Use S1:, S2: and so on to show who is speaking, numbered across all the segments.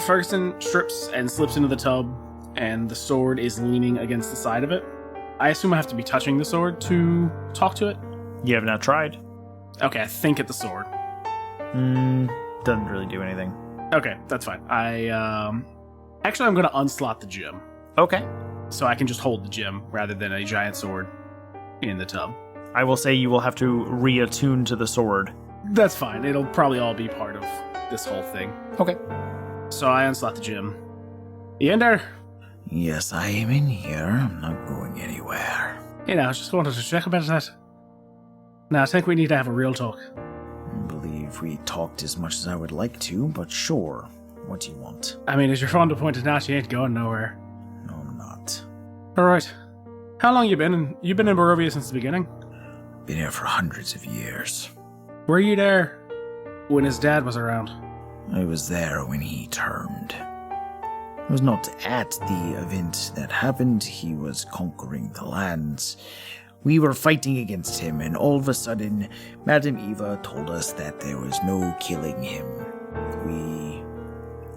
S1: Ferguson strips and slips into the tub, and the sword is leaning against the side of it. I assume I have to be touching the sword to talk to it?
S2: You have not tried.
S1: Okay, I think at the sword.
S2: Doesn't really do anything.
S1: Okay, that's fine. Actually, I'm going to unslot the gem.
S2: Okay.
S1: So I can just hold the gem rather than a giant sword in the tub.
S2: I will say you will have to reattune to the sword.
S1: That's fine. It'll probably all be part of this whole thing.
S2: Okay.
S1: So I unslot the gem. You in there?
S3: Yes, I am in here. I'm not going anywhere.
S1: You know, I just wanted to check about that. Now, I think we need to have a real talk.
S3: I believe we talked as much as I would like to, but sure. What do you want?
S1: I mean, as you're fond of pointing out, you ain't going nowhere.
S3: No, I'm not.
S1: Alright. How long you been in? You've been in Barovia since the beginning?
S3: Been here for hundreds of years.
S1: Were you there when his dad was around?
S3: I was there when he turned. I was not at the event that happened. He was conquering the lands. We were fighting against him, and all of a sudden, Madame Eva told us that there was no killing him. We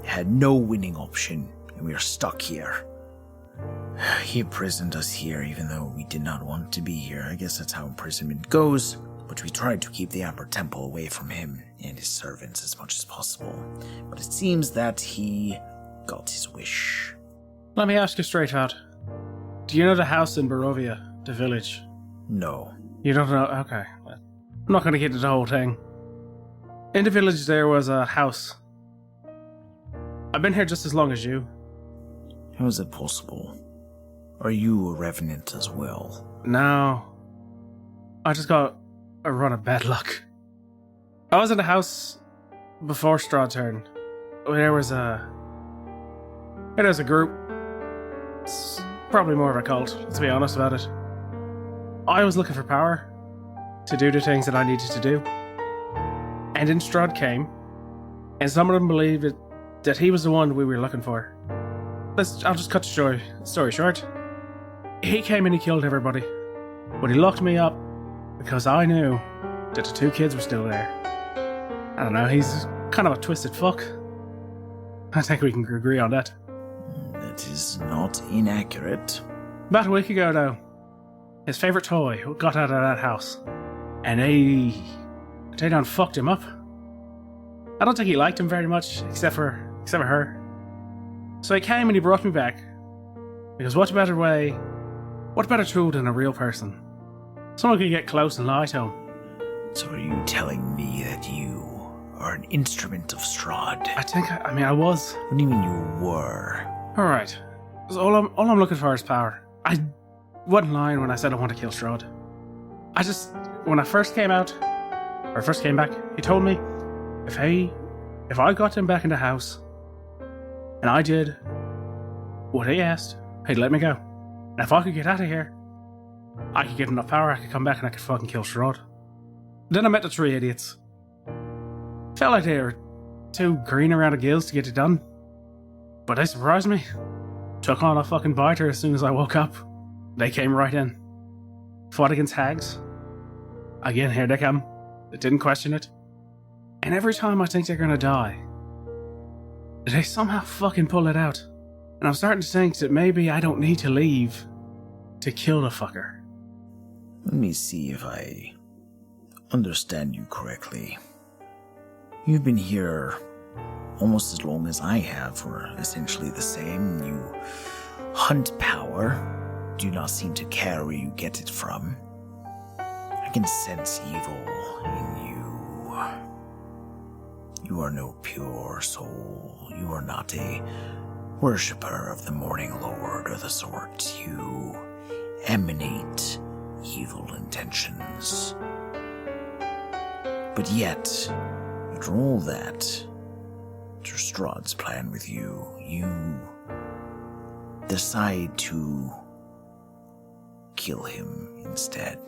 S3: had no winning option, and we are stuck here. He imprisoned us here, even though we did not want to be here. I guess that's how imprisonment goes. But we tried to keep the Amber Temple away from him and his servants as much as possible. But it seems that he got his wish.
S1: Let me ask you straight out. Do you know the house in Barovia? The village?
S3: No.
S1: You don't know? Okay. I'm not going to get into the whole thing. In the village there was a house. I've been here just as long as you.
S3: How is it possible? Are you a revenant as well?
S1: No. I just got a run of bad luck. I was in the house before Strahd turned. There was a group. It's probably more of a cult, let's be honest about it. I was looking for power to do the things that I needed to do. And then Strahd came, and some of them believed that he was the one we were looking for. I'll just cut the story short. He came and he killed everybody. But he locked me up because I knew that the two kids were still there. I don't know, he's kind of a twisted fuck. I think we can agree on that.
S3: That is not inaccurate.
S1: About a week ago, though, his favorite toy got out of that house. And they done fucked him up. I don't think he liked him very much, except for her. So he came and he brought me back. Because what better tool than a real person? Someone could get close and lie to him.
S3: So are you telling me that you are an instrument of Strahd?
S1: I was.
S3: What do you mean you were?
S1: Alright. So all I'm looking for is power. I wasn't lying when I said I want to kill Strahd. When I first came back, he told me if I got him back in the house, and I did what he asked, he'd let me go. And if I could get out of here, I could get enough power, I could come back and I could fucking kill Strahd. Then I met the three idiots. Felt like they were too green around the gills to get it done. But they surprised me. Took on a fucking biter as soon as I woke up. They came right in. Fought against hags. Again, here they come. They didn't question it. And every time I think they're gonna die, they somehow fucking pull it out. And I'm starting to think that maybe I don't need to leave to kill the fucker.
S3: Let me see if I understand you correctly. You've been here almost as long as I have, or essentially the same. You hunt power, do not seem to care where you get it from. I can sense evil in you. You are no pure soul. You are not a worshipper of the Morning Lord or the sort. You emanate evil intentions. But yet, after all that, after Strahd's plan with you, you decide to kill him instead.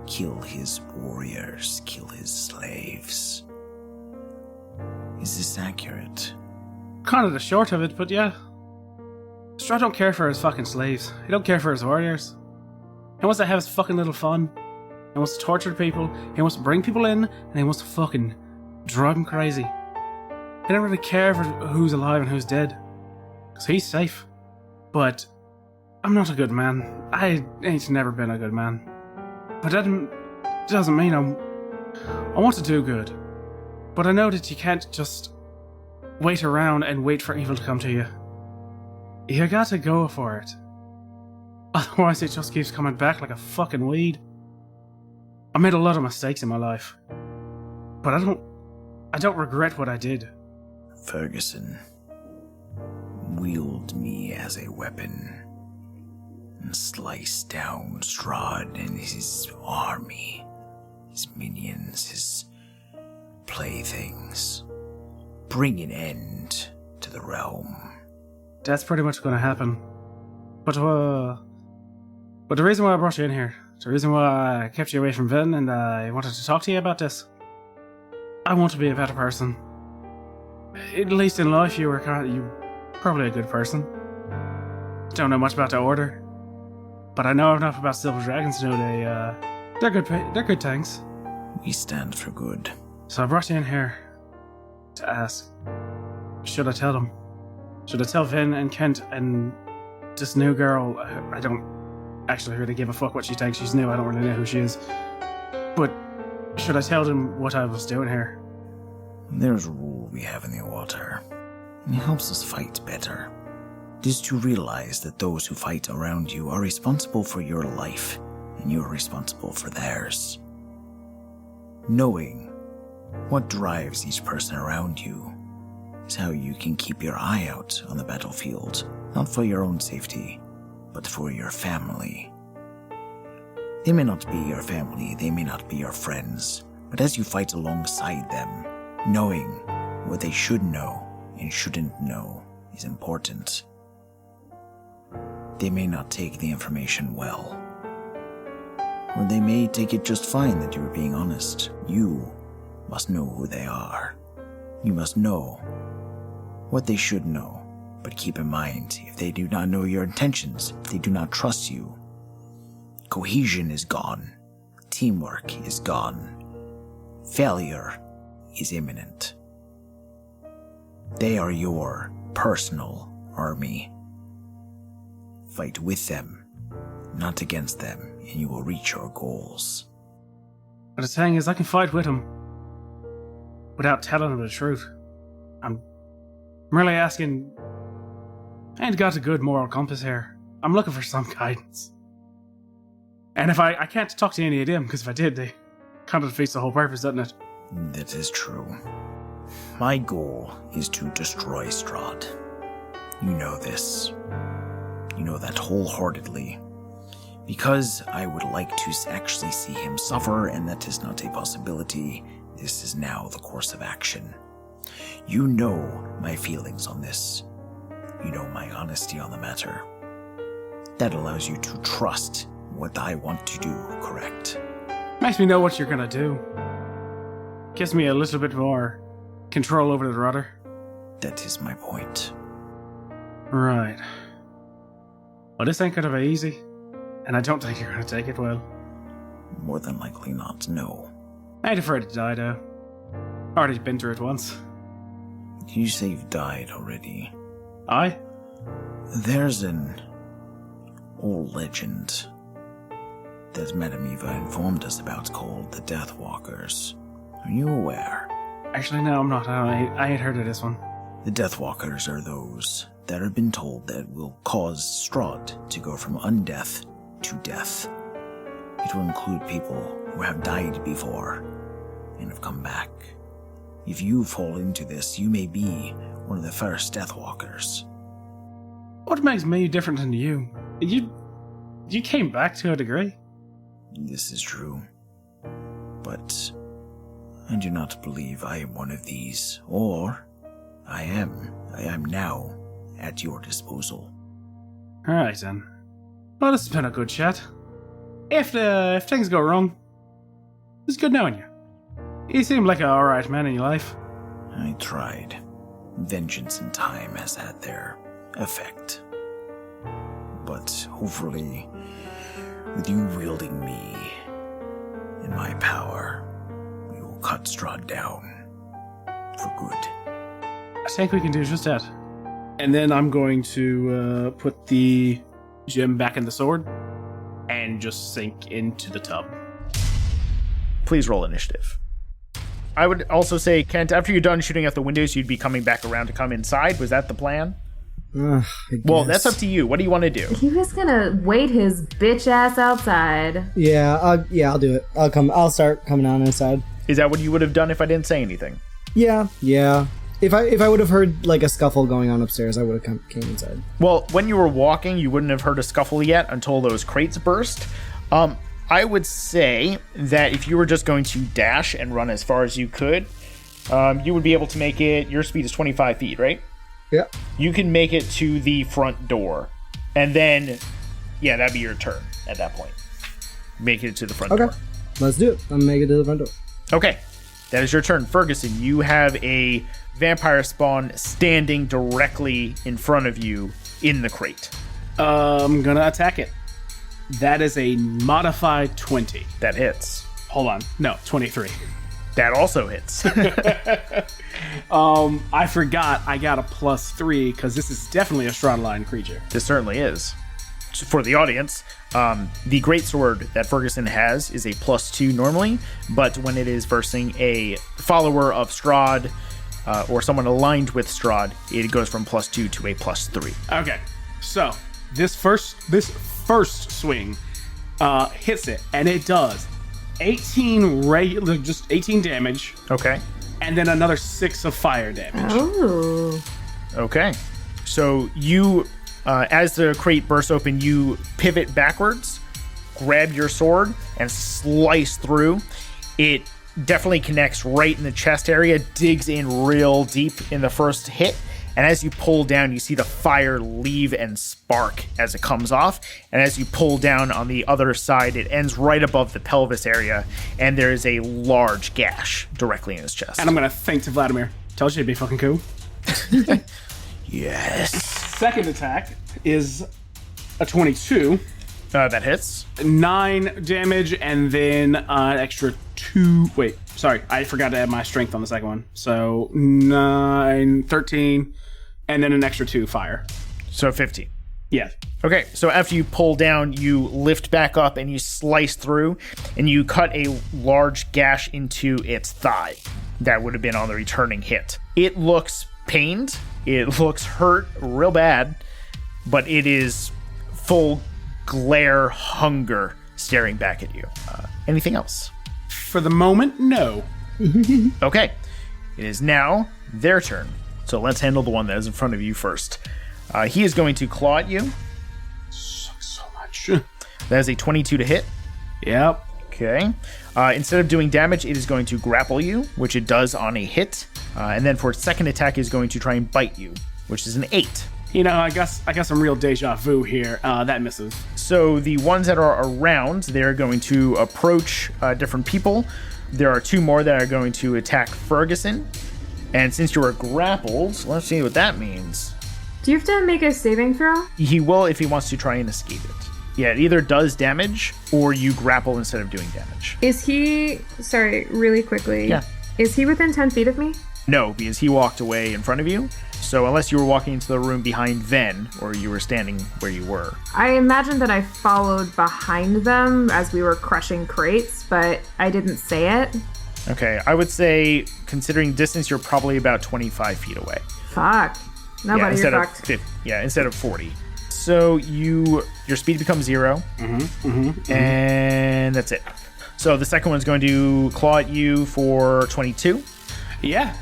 S3: Kill his warriors, kill his slaves. Is this accurate?
S1: Kind of the short of it, but yeah. Strahd don't care for his fucking slaves. He don't care for his warriors. He wants to have his fucking little fun. He wants to torture people. He wants to bring people in, and he wants to fucking drive them crazy. I don't really care for who's alive and who's dead. Because he's safe. But I'm not a good man. I ain't never been a good man. But that doesn't mean I want to do good. But I know that you can't just wait around and wait for evil to come to you. You gotta go for it. Otherwise it just keeps coming back like a fucking weed. I made a lot of mistakes in my life. But I don't regret what I did.
S3: Ferguson, wield me as a weapon and slice down Strahd and his army, his minions, his playthings. Bring an end to the realm.
S1: That's pretty much gonna happen. But the reason why I brought you in here, the reason why I kept you away from Vin and I wanted to talk to you about this, I want to be a better person. At least in life, you're probably a good person. Don't know much about the Order, but I know enough about Silver Dragons to know they're good things.
S3: We stand for good.
S1: So I brought you in here to ask, should I tell them? Should I tell Vin and Kent and this new girl? I don't actually really give a fuck what she thinks. She's new, I don't really know who she is. But should I tell them what I was doing here?
S3: There's a rule we have in the Order, and it helps us fight better. It is to realize that those who fight around you are responsible for your life, and you are responsible for theirs. Knowing what drives each person around you is how you can keep your eye out on the battlefield, not for your own safety, but for your family. They may not be your family, they may not be your friends, but as you fight alongside them, knowing what they should know and shouldn't know is important. They may not take the information well, or they may take it just fine that you are being honest. You must know who they are. You must know what they should know, but keep in mind, if they do not know your intentions, if they do not trust you, cohesion is gone, teamwork is gone, failure is imminent. They are your personal army. Fight with them, not against them, and you will reach your goals.
S1: But the thing is, I can fight with them without telling them the truth. I'm really asking. I ain't got a good moral compass here. I'm looking for some guidance. And if I can't talk to any of them, because if I did, they kind of defeats the whole purpose, doesn't it?
S3: That is true. My goal is to destroy Strahd. You know this. You know that wholeheartedly. Because I would like to actually see him suffer, and that is not a possibility, this is now the course of action. You know my feelings on this. You know my honesty on the matter. That allows you to trust what I want to do, correct?
S1: Makes me know what you're gonna do. Gives me a little bit more control over the rudder.
S3: That is my point.
S1: Right. Well, this ain't gonna be easy, and I don't think you're gonna take it well.
S3: More than likely not, no.
S1: I ain't afraid to die, though. Already been through it once.
S3: You say you've died already.
S1: I?
S3: There's an old legend that Madame Eva informed us about called the Deathwalkers. Are you aware?
S1: Actually, no, I'm not. I ain't heard of this one.
S3: The Deathwalkers are those that have been told that will cause Strahd to go from undeath to death. It will include people who have died before and have come back. If you fall into this, you may be one of the first Deathwalkers.
S1: What makes me different than you? You came back to a degree.
S3: This is true. But I do not believe I am one of these, or I am now at your disposal.
S1: Alright then. Well, this has been a good chat. If things go wrong, it's good knowing you. You seem like an alright man in your life.
S3: I tried. Vengeance in time has had their effect. But hopefully, with you wielding me in my power, we will cut Strahd down for good.
S1: I think we can do just that. And then I'm going to put the gem back in the sword and just sink into the tub.
S2: Please roll initiative. I would also say, Kent, after you're done shooting out the windows, you'd be coming back around to come inside. Was that the plan? Well, that's up to you. What do you want to do?
S4: He was gonna wait his bitch ass outside.
S5: Yeah, I'll do it. I'll start coming on inside.
S2: Is that what you would have done if I didn't say anything?
S5: Yeah. If I would have heard like a scuffle going on upstairs, I would have came inside.
S2: Well, when you were walking, you wouldn't have heard a scuffle yet until those crates burst. I would say that if you were just going to dash and run as far as you could, you would be able to make it. Your speed is 25 feet, right?
S5: Yeah.
S2: You can make it to the front door. And then, yeah, that'd be your turn at that point. Make it to the front door.
S5: Let's do it. I'm gonna make it to the front door.
S2: Okay. That is your turn. Ferguson, you have a vampire spawn standing directly in front of you in the crate.
S1: I'm gonna attack it. That is a modified 20.
S2: That hits.
S1: Hold on. No, 23.
S2: That also hits.
S1: I forgot I got a +3 because this is definitely a Strahd line creature.
S2: This certainly is. For the audience, the greatsword that Ferguson has is a +2 normally, but when it is versing a follower of Strahd or someone aligned with Strahd, it goes from +2 to a +3.
S1: Okay, so this first swing hits it, and it does 18 damage.
S2: Okay.
S1: And then another 6 of fire damage.
S4: Oh.
S2: Okay. So you, as the crate bursts open, you pivot backwards, grab your sword, and slice through. It definitely connects right in the chest area, digs in real deep in the first hit. And as you pull down, you see the fire leave and spark as it comes off. And as you pull down on the other side, it ends right above the pelvis area. And there is a large gash directly in his chest.
S1: And I'm going to think to Vladimir. Tells you to be fucking cool.
S3: Yes.
S1: Second attack is a 22.
S2: That hits.
S1: 9 damage and then an extra 2. Wait, sorry. I forgot to add my strength on the second one. So 9, 13, and then an extra 2 fire.
S2: So 15.
S1: Yeah.
S2: Okay, so after you pull down, you lift back up and you slice through, and you cut a large gash into its thigh. That would have been on the returning hit. It looks pained. It looks hurt real bad, but it is full glare hunger staring back at you. Anything else?
S1: For the moment, no.
S2: Okay, it is now their turn. So let's handle the one that is in front of you first. He is going to claw at you.
S1: Sucks so much.
S2: That is a 22 to hit.
S1: Yep.
S2: Okay. Instead of doing damage, it is going to grapple you, which it does on a hit. And then for its second attack, is going to try and bite you, which is an 8.
S1: You know, I got some real deja vu here. That misses.
S2: So the ones that are around, they're going to approach different people. There are 2 more that are going to attack Ferguson. And since you are grappled, let's see what that means.
S4: Do you have to make a saving throw?
S2: He will if he wants to try and escape it. Yeah, it either does damage or you grapple instead of doing damage.
S4: Is he... Sorry, really quickly.
S2: Yeah.
S4: Is he within 10 feet of me?
S2: No, because he walked away in front of you. So unless you were walking into the room behind Ven, or you were standing where you were.
S4: I imagine that I followed behind them as we were crushing crates, but I didn't say it.
S2: Okay, I would say, considering distance, you're probably about 25 feet away.
S4: Fuck. No,
S2: Yeah,
S4: buddy,
S2: instead
S4: you're
S2: of
S4: fucked.
S2: 50, yeah, instead of 40. So your speed becomes 0, and that's it. So the second one's going to claw at you for 22.
S1: Yeah.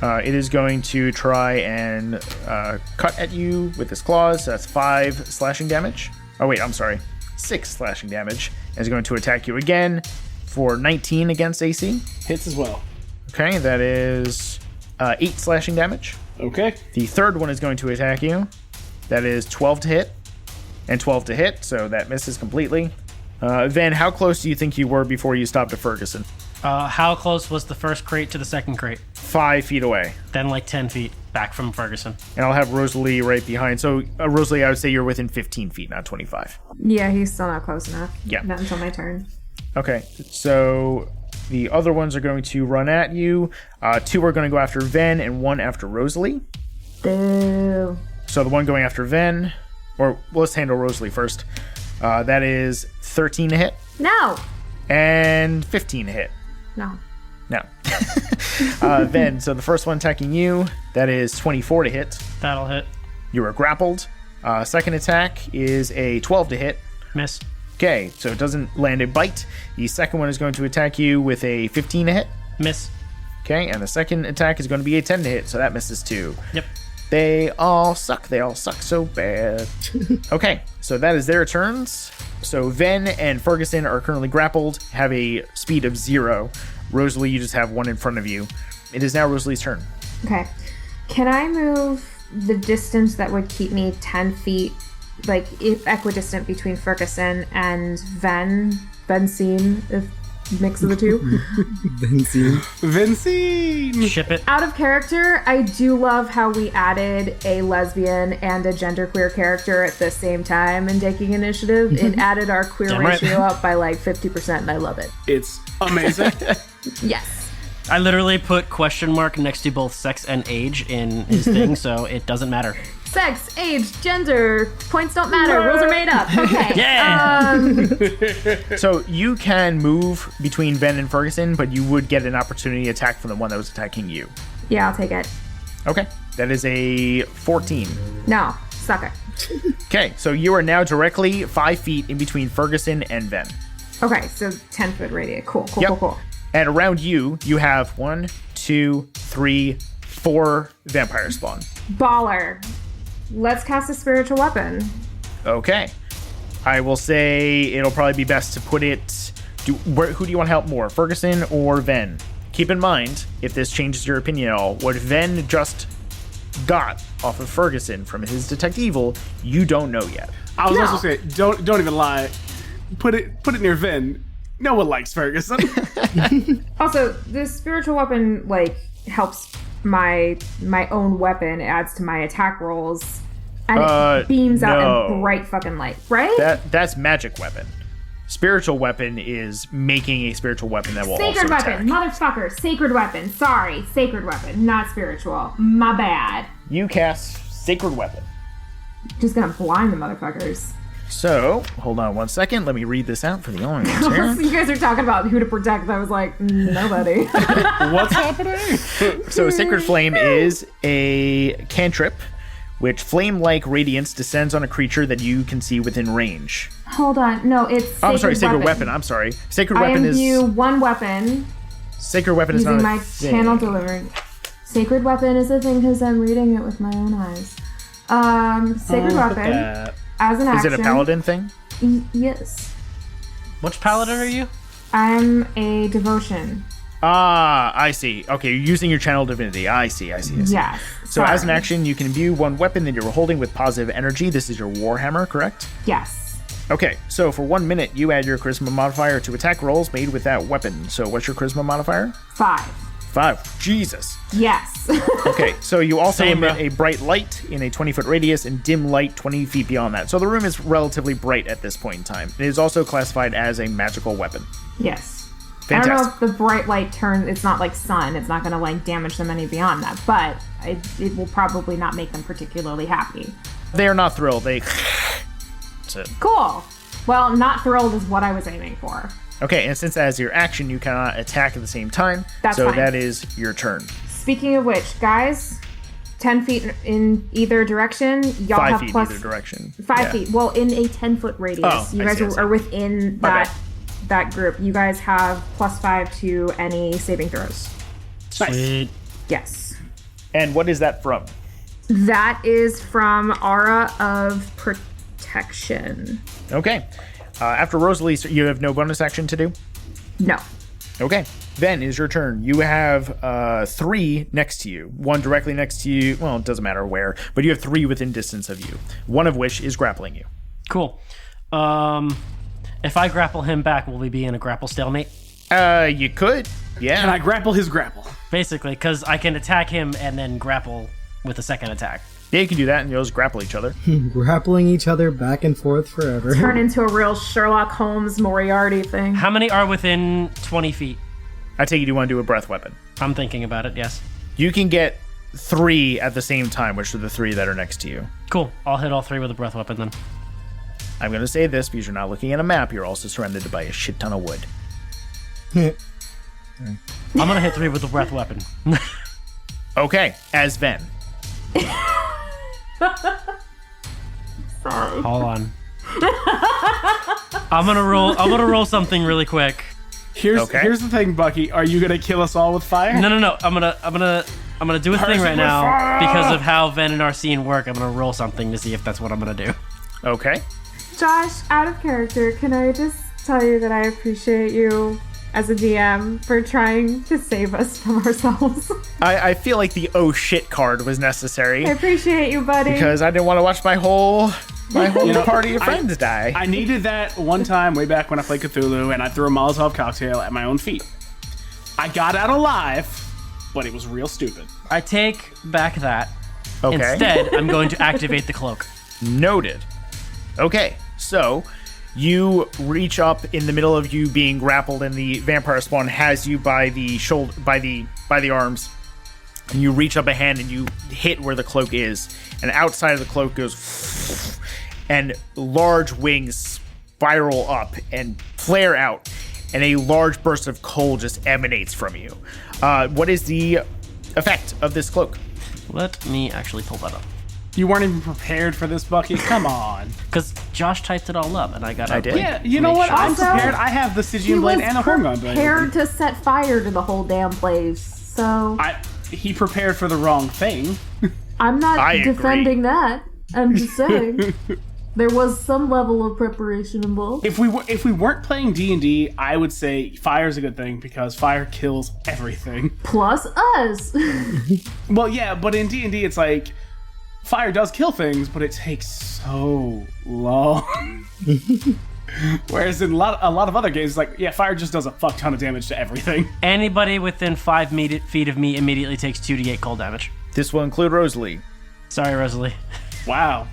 S2: It is going to try and cut at you with its claws. So that's 5 slashing damage. Oh wait, I'm sorry, 6 slashing damage. And it's going to attack you again for 19 against AC.
S1: Hits as well.
S2: Okay, that is 8 slashing damage.
S1: Okay.
S2: The third one is going to attack you. That is 12 to hit and 12 to hit, so that misses completely. Van, how close do you think you were before you stopped at Ferguson?
S6: How close was the first crate to the second crate?
S2: 5 feet away.
S6: Then like 10 feet back from Ferguson.
S2: And I'll have Rosalie right behind. So, Rosalie, I would say you're within 15 feet, not 25.
S4: Yeah, he's still not close enough.
S2: Yeah.
S4: Not until my turn.
S2: Okay, so The other ones are going to run at you. 2 are going to go after Ven and 1 after Rosalie.
S4: Boo.
S2: So the one going after Ven, or let's handle Rosalie first. That is 13 to hit
S4: No.
S2: and 15 to hit.
S4: No.
S2: No. Ven, so the first one attacking you, that is 24 to hit.
S6: That'll hit.
S2: You are grappled. Second attack is a 12 to hit.
S6: Miss.
S2: Okay, so it doesn't land a bite. The second one is going to attack you with a 15 to hit.
S6: Miss.
S2: Okay, and the second attack is going to be a 10 to hit, so that misses too.
S6: Yep.
S2: They all suck. They all suck so bad. Okay, so that is their turns. So Ven and Ferguson are currently grappled, have a speed of 0. Rosalie, you just have 1 in front of you. It is now Rosalie's turn.
S4: Okay. Can I move the distance that would keep me 10 feet, like equidistant between Ferguson and Vencine, if mix of the two?
S1: Vincent!
S6: Ship it.
S4: Out of character, I do love how we added a lesbian and a genderqueer character at the same time in Taking Initiative. It added our queer
S6: Damn right.
S4: ratio up by like 50%, and I love it.
S1: It's amazing.
S4: Yes.
S6: I literally put question mark next to both sex and age in his thing, so it doesn't matter.
S4: Sex, age, gender, points don't matter. Rules are made up. Okay.
S6: Yeah.
S2: So you can move between Ven and Ferguson, but you would get an opportunity attack from the one that was attacking you.
S4: Yeah, I'll take it.
S2: Okay, that is a 14.
S4: No, suck it.
S2: Okay, so you are now directly 5 feet in between Ferguson and Ven.
S4: Okay, so 10-foot radius. Cool.
S2: Yep.
S4: Cool.
S2: And around you, you have 1, 2, 3, 4 vampire spawn.
S4: Baller. Let's cast a spiritual weapon.
S2: Okay. I will say it'll probably be best to put it... who do you want to help more, Ferguson or Ven? Keep in mind, if this changes your opinion at all, what Ven just got off of Ferguson from his Detect Evil, you don't know yet.
S1: I was
S4: No.
S1: also saying, don't even lie. Put it near Vin. No one likes Ferguson.
S4: Also, this spiritual weapon like helps my own weapon. It adds to my attack rolls, and it beams out
S2: no.
S4: in bright fucking light. Right?
S2: That's magic weapon. Spiritual weapon is making a spiritual weapon that will
S4: Sacred
S2: also
S4: weapon,
S2: attack.
S4: motherfucker. Sacred weapon. Sorry, sacred weapon, not spiritual. My bad.
S2: You cast Sacred Weapon.
S4: Just gonna blind the motherfuckers.
S2: So, hold on 1 second. Let me read this out for the audience here.
S4: You guys are talking about who to protect. I was like, nobody.
S1: What's happening?
S2: So, Sacred Flame is a cantrip, which flame-like radiance descends on a creature that you can see within range.
S4: Hold on. No, it's sacred
S2: I'm sorry, Sacred Weapon. I'm sorry. Sacred
S4: I
S2: Weapon is...
S4: imbue one weapon
S2: Sacred Weapon is
S4: using
S2: not a
S4: my
S2: thing.
S4: channel delivery. Sacred weapon is a thing because I'm reading it with my own eyes. Sacred weapon as an
S2: Is
S4: action.
S2: it a paladin thing?
S4: Yes.
S6: Which paladin are you?
S4: I'm a devotion.
S2: Ah, I see. Okay, you're using your channel divinity. I see.
S4: Yes.
S2: So as an
S4: sorry.
S2: action, you can imbue one weapon that you're holding with positive energy. This is your Warhammer, correct?
S4: Yes.
S2: Okay, so for 1 minute, you add your charisma modifier to attack rolls made with that weapon. So what's your charisma modifier?
S4: 5.
S2: 5. Jesus.
S4: Yes.
S2: Okay, so you also
S6: Same,
S2: emit
S6: bro.
S2: a bright light in a 20-foot radius and dim light 20 feet beyond that. So the room is relatively bright at this point in time. It is also classified as a magical weapon.
S4: Yes.
S2: Fantastic.
S4: I don't know if the bright light turns. It's not like sun. It's not going to like damage them any beyond that. But it will probably not make them particularly happy.
S2: They are not thrilled. That's it.
S4: Cool. Well, not thrilled is what I was aiming for.
S2: Okay, and since that is your action, you cannot attack at the same time.
S4: That's
S2: so
S4: fine.
S2: that is your turn.
S4: Speaking of which, guys, 10 feet in either direction. Y'all
S2: 5
S4: have
S2: feet
S4: plus
S2: in either direction.
S4: 5
S2: Yeah.
S4: feet. Well, in a 10-foot radius.
S2: Oh,
S4: You
S2: I
S4: guys
S2: see, I see.
S4: are within
S2: My
S4: that group. You guys have +5 to any saving throws.
S6: Sweet.
S4: Yes.
S2: And what is that from?
S4: That is from Aura of Protection.
S2: Okay. After Rosalie, you have no bonus action to do?
S4: No.
S2: Okay. Then is your turn. You have 3 next to you. 1 directly next to you. Well, it doesn't matter where, but you have 3 within distance of you. One of which is grappling you.
S6: Cool. If I grapple him back, will we be in a grapple stalemate?
S2: You could. Yeah.
S1: Can I grapple his grapple?
S6: Basically, because I can attack him and then grapple with a second attack.
S2: Yeah, you can do that, and you'll just grapple each other.
S5: Grappling each other back and forth forever.
S4: Turn into a real Sherlock Holmes Moriarty thing.
S6: How many are within 20 feet?
S2: I take it you want to do a breath weapon.
S6: I'm thinking about it, yes.
S2: You can get 3 at the same time, which are the 3 that are next to you.
S6: Cool. I'll hit all 3 with a breath weapon then.
S2: I'm going to say this because you're not looking at a map. You're also surrounded by a shit ton of wood.
S6: I'm going to hit 3 with the breath weapon.
S2: Okay, as Ven.
S4: Sorry.
S6: Hold on. I'm gonna roll something really quick.
S1: Here's the thing, Bucky. Are you gonna kill us all with fire?
S6: No. I'm gonna do a thing right now because of how Ven and Arsene work. I'm gonna roll something to see if that's what I'm gonna do.
S2: Okay.
S4: Josh, out of character, can I just tell you that I appreciate you as a DM for trying to save us from ourselves?
S2: I feel like the oh shit card was necessary
S4: I appreciate you, buddy.
S2: because I didn't want to watch my whole party of friends die.
S1: I needed that one time way back when I played Cthulhu, and I threw a Molotov cocktail at my own feet. I got out alive, but it was real stupid.
S6: I take back that.
S2: Okay.
S6: Instead, I'm going to activate the cloak.
S2: Noted. Okay, so you reach up in the middle of you being grappled, and the vampire spawn has you by the shoulder, by the arms, and you reach up a hand and you hit where the cloak is, and outside of the cloak goes, and large wings spiral up and flare out, and a large burst of coal just emanates from you. What is the effect of this cloak?
S6: Let me actually pull that up.
S1: You weren't even prepared for this, Bucky. Come on.
S6: Because Josh typed it all up, and I got.
S2: I did.
S1: Yeah, you know what? I'm
S4: Also,
S1: prepared. I have the Stygian blade and a Horngon blade.
S4: prepared to set fire to the whole damn place. So
S1: He prepared for the wrong thing.
S4: I'm not
S2: I agree.
S4: defending that. I'm just saying there was some level of preparation involved.
S1: If we weren't playing D&D, I would say fire's a good thing because fire kills everything.
S4: Plus us.
S1: Well, yeah, but in D&D it's like fire does kill things, but it takes so long. Whereas in a lot of other games, it's like, yeah, fire just does a fuck ton of damage to everything.
S6: Anybody within 5 feet of me immediately takes 2d8 cold damage.
S2: This will include Rosalie.
S6: Sorry, Rosalie.
S1: Wow.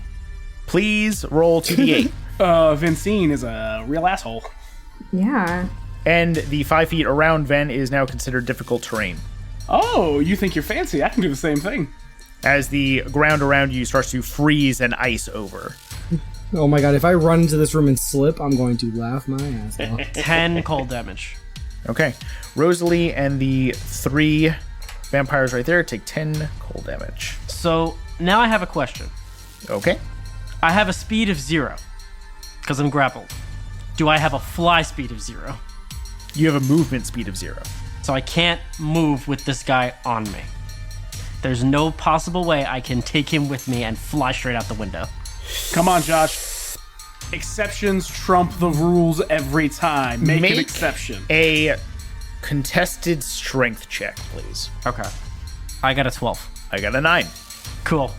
S2: Please roll 2d8.
S1: Vincine is a real asshole.
S4: Yeah.
S2: And the 5 feet around Ven is now considered difficult terrain.
S1: Oh, you think you're fancy? I can do the same thing.
S2: As the ground around you starts to freeze and ice over.
S5: Oh my god, if I run into this room and slip, I'm going to laugh my ass off.
S6: 10 cold damage.
S2: Okay. Rosalie and the 3 vampires right there take 10 cold damage.
S6: So now I have a question.
S2: Okay.
S6: I have a speed of 0 because I'm grappled. Do I have a fly speed of 0?
S2: You have a movement speed of 0.
S6: So I can't move with this guy on me. There's no possible way I can take him with me and fly straight out the window.
S1: Come on, Josh. Exceptions trump the rules every time. Make an exception.
S2: A contested strength check, please.
S6: Okay. I got a 12.
S2: I got a 9.
S6: Cool.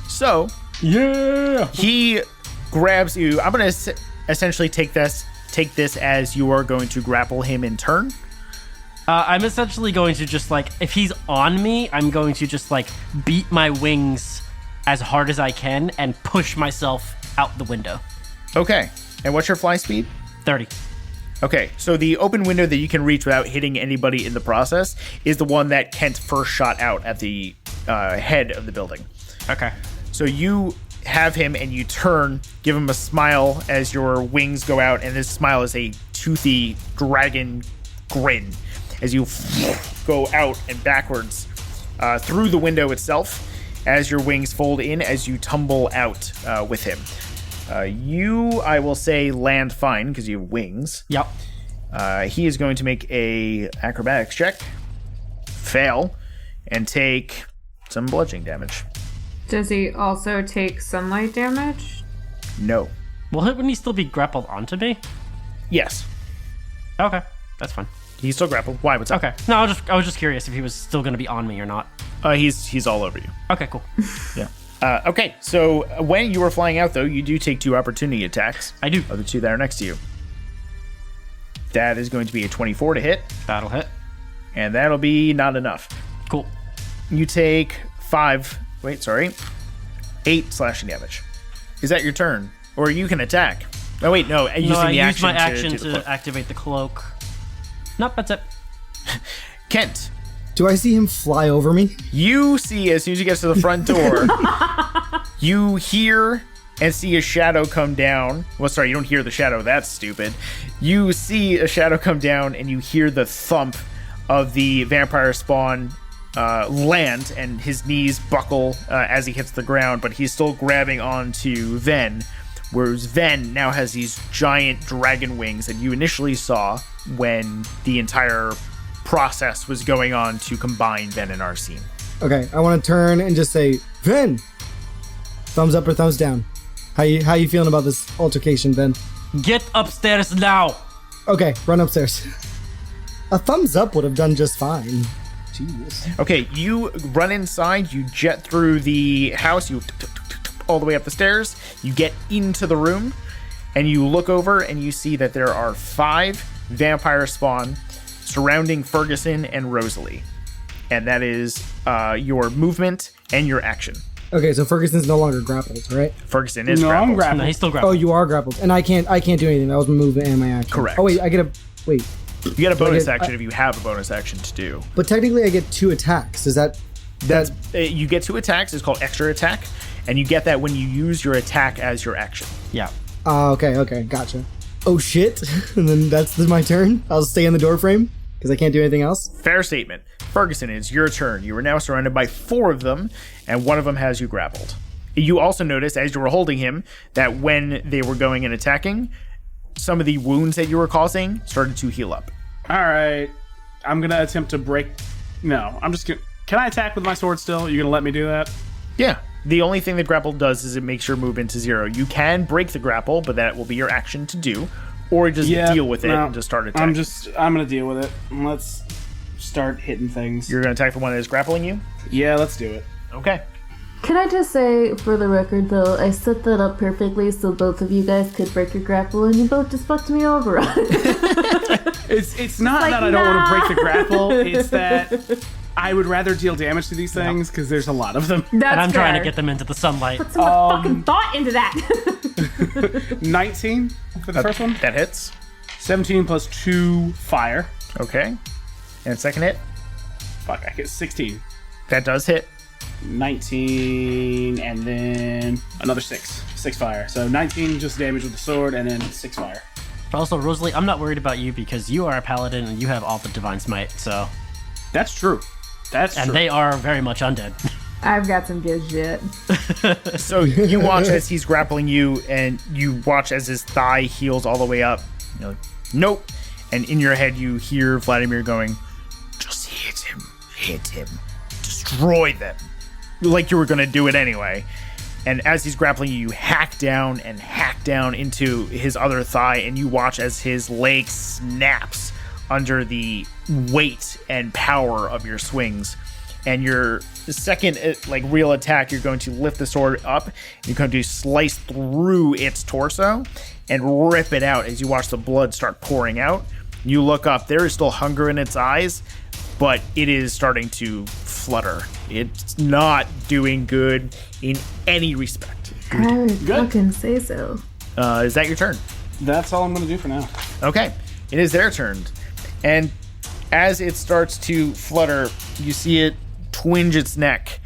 S2: So,
S1: Yeah.
S2: he grabs you. I'm going to essentially take this as you are going to grapple him in turn.
S6: I'm essentially going to just, like, if he's on me, I'm going to just, like, beat my wings as hard as I can and push myself out the window.
S2: Okay. And what's your fly speed?
S6: 30.
S2: Okay, so the open window that you can reach without hitting anybody in the process is the one that Kent first shot out at the head of the building.
S6: Okay.
S2: So you have him and you turn, give him a smile as your wings go out, and this smile is a toothy dragon grin as you go out and backwards through the window itself as your wings fold in as you tumble out with him. You, I will say, land fine because you have wings.
S6: Yep.
S2: He is going to make a acrobatics check, fail, and take some bludgeoning damage.
S4: Does he also take sunlight damage?
S2: No.
S6: Wouldn't he still be grappled onto me?
S2: Yes.
S6: Okay. That's fine.
S2: He's still grappled. Why? What's up?
S6: Okay. No, I was just curious if he was still going to be on me or not.
S2: He's all over you.
S6: Okay, cool.
S2: Yeah. Okay, so when you were flying out, though, you do take 2 opportunity attacks.
S6: I do.
S2: Of the 2 that are next to you. That is going to be a 24 to hit,
S6: That'll hit.
S2: and that'll be not enough.
S6: Cool.
S2: You take 8 slashing damage. Is that your turn? Or you can attack. Oh, wait, no. Using
S6: I
S2: the
S6: used
S2: action
S6: my action
S2: do the
S6: to
S2: cloak.
S6: activate the cloak. Nope, that's it.
S2: Kent,
S5: Do I see him fly over me?
S2: you see, as soon as you get to the front door, you hear and see a shadow come down. Well, sorry, you don't hear the shadow. That's stupid. You see a shadow come down, and you hear the thump of the vampire spawn land, and his knees buckle as he hits the ground, but he's still grabbing onto Ven, whereas Ven now has these giant dragon wings that you initially saw when the entire process was going on to combine Ven and Arsene.
S5: Okay, I want to turn and just say, Ven! Thumbs up or thumbs down? How you feeling about this altercation, Ven?
S6: Get upstairs now.
S5: Okay, run upstairs. A thumbs up would have done just fine. Jesus.
S2: Okay, you run inside, you jet through the house, you all the way up the stairs, you get into the room, and you look over and you see that there are 5 vampire spawn surrounding Ferguson and Rosalie. And that is your movement and your action.
S5: Okay, so Ferguson's no longer grappled, right?
S2: Ferguson is
S1: No, I'm
S2: grappled.
S1: grappled.
S6: No, he's still
S5: Oh,
S6: grappling.
S5: you are grappled, and I can't do anything. That was my movement and my action.
S2: Correct.
S5: Oh wait, I get a wait,
S2: You get a bonus
S5: get-
S2: action if you have a bonus action to do.
S5: but technically I get 2 attacks. Is that
S2: That's you get 2 attacks. It's called extra attack, and you get that when you use your attack as your action.
S6: Yeah.
S5: Okay, gotcha. Oh shit! And then that's my turn. I'll stay in the door frame because I can't do anything else.
S2: Fair statement. Ferguson, it's your turn. You are now surrounded by 4 of them, and one of them has you grappled. You also noticed, as you were holding him, that when they were going and attacking, some of the wounds that you were causing started to heal up.
S1: All right. I'm going to attempt to break. No, I'm just going to. Can I attack with my sword still? You're going to let me do that?
S2: Yeah. The only thing that grapple does is it makes your movement to 0. You can break the grapple, but that will be your action to do, or just deal with it and just start attacking.
S1: I'm going to deal with it. Let's start hitting things.
S2: You're going to attack the one that is grappling you?
S1: Yeah, let's do it.
S2: Okay.
S7: Can I just say, for the record, though, I set that up perfectly so both of you guys could break your grapple, and you both just fucked me over on it.
S1: It's not
S7: like,
S1: that I don't want to break the
S7: nah.
S1: grapple. It's that I would rather deal damage to these things because there's a lot of them.
S7: That's
S6: And I'm trying to
S7: fair.
S6: get them into the sunlight.
S7: Put some more fucking thought into that.
S1: 19 for the first one.
S2: That hits.
S1: 17 plus 2 fire.
S2: Okay. And second hit.
S1: Fuck, I get 16.
S2: That does hit.
S1: 19 and then another 6 fire, so 19 just damage with the sword and then 6 fire.
S6: Also, Rosalie, I'm not worried about you because you are a paladin and you have all the divine smite, so.
S1: That's true.
S6: And they are very much undead.
S7: I've got some good shit.
S2: So you watch as he's grappling you, and you watch as his thigh heals all the way up. You're like, nope. And in your head, you hear Vladimir going, just hit him, destroy them. Like you were going to do it anyway. And as he's grappling you, you hack down into his other thigh, and you watch as his leg snaps under the weight and power of your swings. And your second real attack, you're going to lift the sword up, and you're going to slice through its torso and rip it out as you watch the blood start pouring out. You look up, there is still hunger in its eyes, but it is starting to flutter. It's not doing good in any respect.
S7: I would
S1: Good.
S7: fucking say so.
S2: Is that your turn?
S1: That's all I'm going to do for now.
S2: Okay, it is their turn. And as it starts to flutter, you see it twinge its neck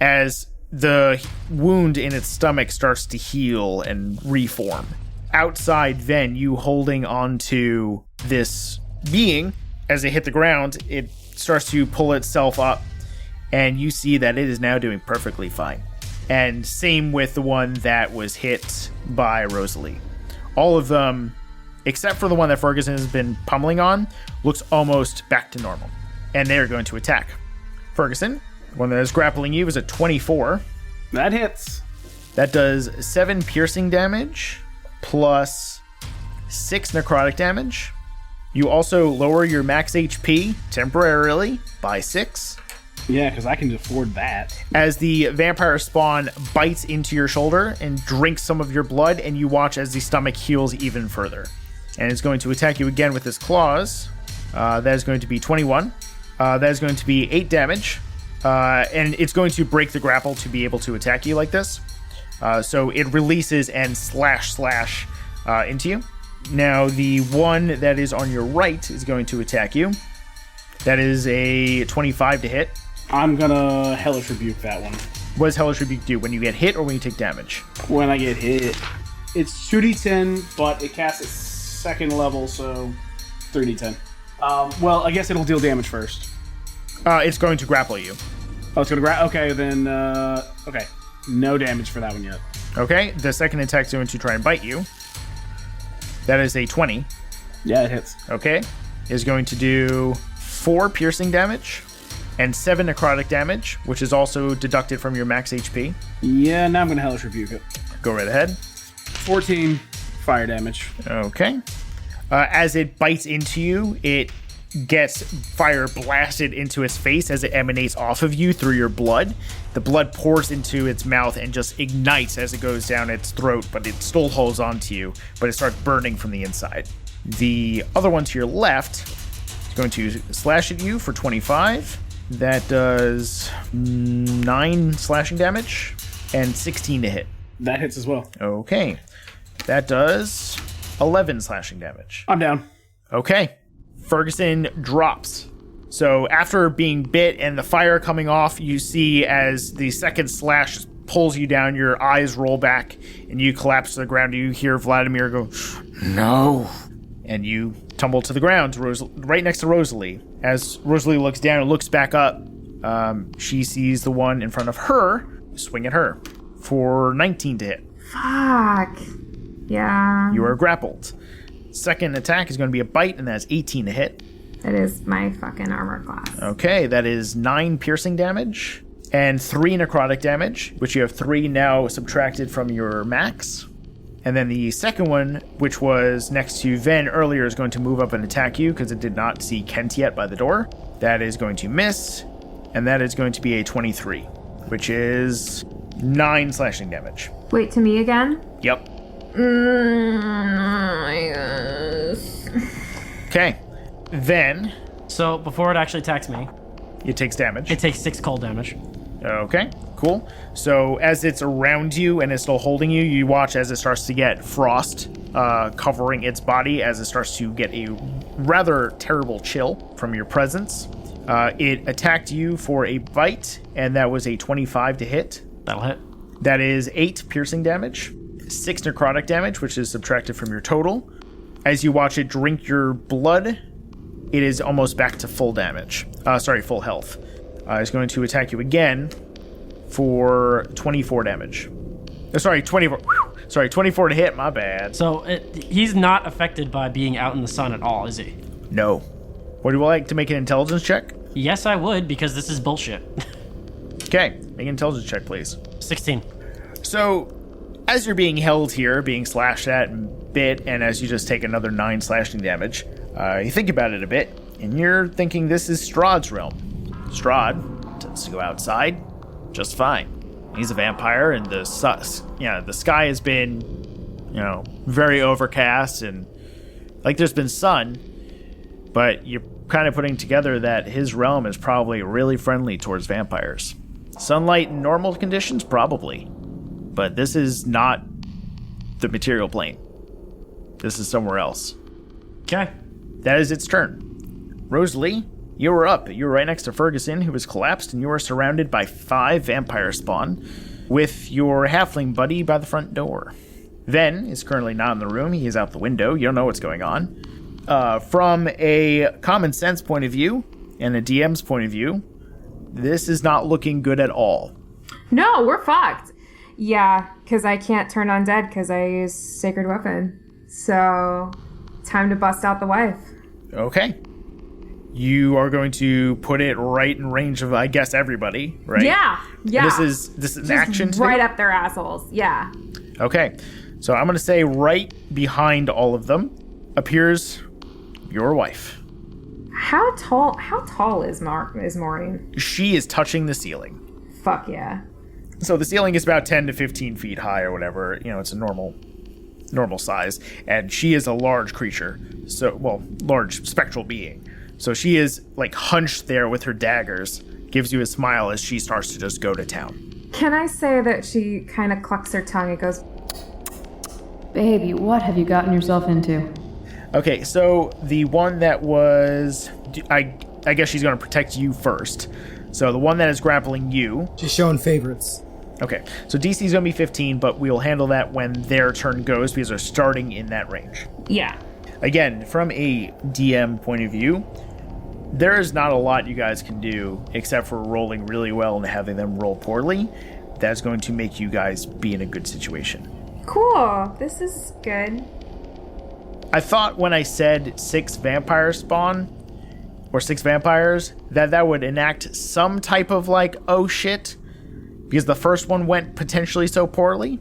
S2: as the wound in its stomach starts to heal and reform. Outside, then, you holding onto this being, as it hit the ground, it starts to pull itself up, and you see that it is now doing perfectly fine. And same with the one that was hit by Rosalie. All of them, except for the one that Ferguson has been pummeling on, looks almost back to normal. And they are going to attack. Ferguson, the one that is grappling you, is a 24.
S1: That hits.
S2: That does 7 piercing damage plus 6 necrotic damage. You also lower your max HP temporarily by 6.
S1: Yeah, because I can afford that.
S2: As the vampire spawn bites into your shoulder and drinks some of your blood, and you watch as the stomach heals even further. And it's going to attack you again with its claws. That is going to be 21. That is going to be 8 damage. And it's going to break the grapple to be able to attack you like this. So it releases and slash into you. Now the one that is on your right is going to attack you. That is a 25 to hit.
S1: I'm gonna Hellish Rebuke that one.
S2: What does Hellish Rebuke do? When you get hit or when you take damage?
S1: When I get hit, it's 2d10, but it casts at second level, so 3d10. Well, I guess it'll deal damage first.
S2: It's going to grapple you.
S1: Oh, it's gonna grab. Okay, then. Okay, no damage for that one yet.
S2: Okay, the second attack's going to try and bite you. That is a 20.
S1: Yeah, it hits.
S2: Okay, is going to do 4 piercing damage and 7 necrotic damage, which is also deducted from your max HP.
S1: Yeah, now I'm gonna Hellish Rebuke it.
S2: Go right ahead.
S1: 14 fire damage.
S2: Okay. As it bites into you, it gets fire blasted into its face as it emanates off of you through your blood. The blood pours into its mouth and just ignites as it goes down its throat, but it still holds on to you, but it starts burning from the inside. The other one to your left is going to slash at you for 25. That does 9 slashing damage and 16 to hit.
S1: That hits as well.
S2: Okay. That does 11 slashing damage.
S1: I'm down.
S2: Okay. Ferguson drops. So after being bit and the fire coming off, you see as the second slash pulls you down, your eyes roll back and you collapse to the ground. You hear Vladimir go, "No." And you tumble to the ground right next to Rosalie. As Rosalie looks down and looks back up, she sees the one in front of her swing at her for 19 to hit.
S4: Fuck. Yeah.
S2: You are grappled. Second attack is going to be a bite, and that's 18 to hit.
S4: That is my fucking armor class.
S2: Okay, that is 9 piercing damage and 3 necrotic damage, which you have 3 now subtracted from your max. And then the second one, which was next to Ven earlier, is going to move up and attack you because it did not see Kent yet by the door. That is going to miss, and that is going to be a 23, which is 9 slashing damage.
S4: Wait, to me again?
S2: Yep.
S4: Yes.
S2: Okay. Then
S6: So before it actually attacks me,
S2: it takes damage.
S6: it takes 6 cold damage.
S2: Okay, cool. So as it's around you and it's still holding you, you watch as it starts to get frost covering its body, as it starts to get a rather terrible chill from your presence. It attacked you for a bite, and that was a 25 to hit.
S6: That'll hit.
S2: That is 8 piercing damage, 6 necrotic damage, which is subtracted from your total. As you watch it drink your blood, it is almost back to full damage. Full health. It's going to attack you again for 24 damage. 24. 24 to hit, my bad.
S6: So he's not affected by being out in the sun at all, is he?
S2: No. Would you like to make an intelligence check?
S6: Yes, I would, because this is bullshit.
S2: Okay, make an intelligence check, please.
S6: 16.
S2: So, as you're being held here, being slashed at and bit, and as you just take another 9 slashing damage, you think about it a bit, and you're thinking this is Strahd's realm. Strahd tends to go outside just fine. He's a vampire, and the sky has been, very overcast, and there's been sun, but you're kind of putting together that his realm is probably really friendly towards vampires. Sunlight in normal conditions, probably. But this is not the material plane. This is somewhere else.
S6: Okay.
S2: That is its turn. Rosalie, you were up. You were right next to Ferguson, who was collapsed, and you are surrounded by 5 vampire spawn, with your halfling buddy by the front door. Ven is currently not in the room. He is out the window. You don't know what's going on. From a common sense point of view, and a DM's point of view, this is not looking good at all.
S4: No, we're fucked. Yeah, because I can't turn undead because I use Sacred Weapon. So, time to bust out the wife.
S2: Okay. You are going to put it right in range of, I guess, everybody, right?
S4: Yeah.
S2: This is an action
S4: right
S2: too?
S4: up their assholes. Yeah.
S2: Okay. So I'm going to say right behind all of them appears your wife.
S4: How tall is Maureen?
S2: She is touching the ceiling.
S4: Fuck yeah.
S2: So the ceiling is about 10 to 15 feet high or whatever. It's a normal size. And she is a large creature. Large spectral being. So she is hunched there with her daggers, gives you a smile as she starts to just go to town.
S4: Can I say that she kind of clucks her tongue and goes,
S7: Baby, what have you gotten yourself into?
S2: Okay, so the one that was... I guess she's going to protect you first. So the one that is grappling you.
S5: Just showing favorites.
S2: Okay, so DC is going to be 15, but we'll handle that when their turn goes because they're starting in that range.
S4: Yeah.
S2: Again, from a DM point of view, there is not a lot you guys can do except for rolling really well and having them roll poorly. That's going to make you guys be in a good situation.
S4: Cool. This is good.
S2: I thought when I said 6 vampires spawn, or 6 vampires, that would enact some type of like, oh shit, because the first one went potentially so poorly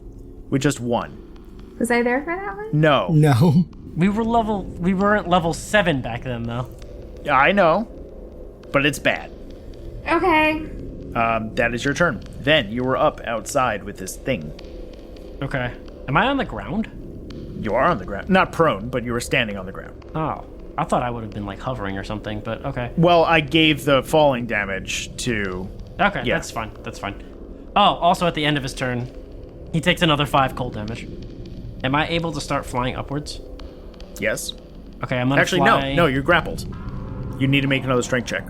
S2: with just 1.
S4: Was I there for that one?
S2: No.
S5: No.
S6: We were at level 7 back then, though.
S2: I know, but it's bad.
S4: Okay.
S2: That is your turn. Then you were up outside with this thing.
S6: Okay. Am I on the ground?
S2: You are on the ground. Not prone, but you were standing on the ground.
S6: Oh. I thought I would have been, like, hovering or something, but okay.
S2: Well, I gave the falling damage to...
S6: Okay,
S2: Yeah.
S6: that's fine. That's fine. Oh, also at the end of his turn, he takes another 5 cold damage. Am I able to start flying upwards?
S2: Yes.
S6: Okay, I'm gonna
S2: Actually,
S6: fly...
S2: no, you're grappled. You need to make another strength check.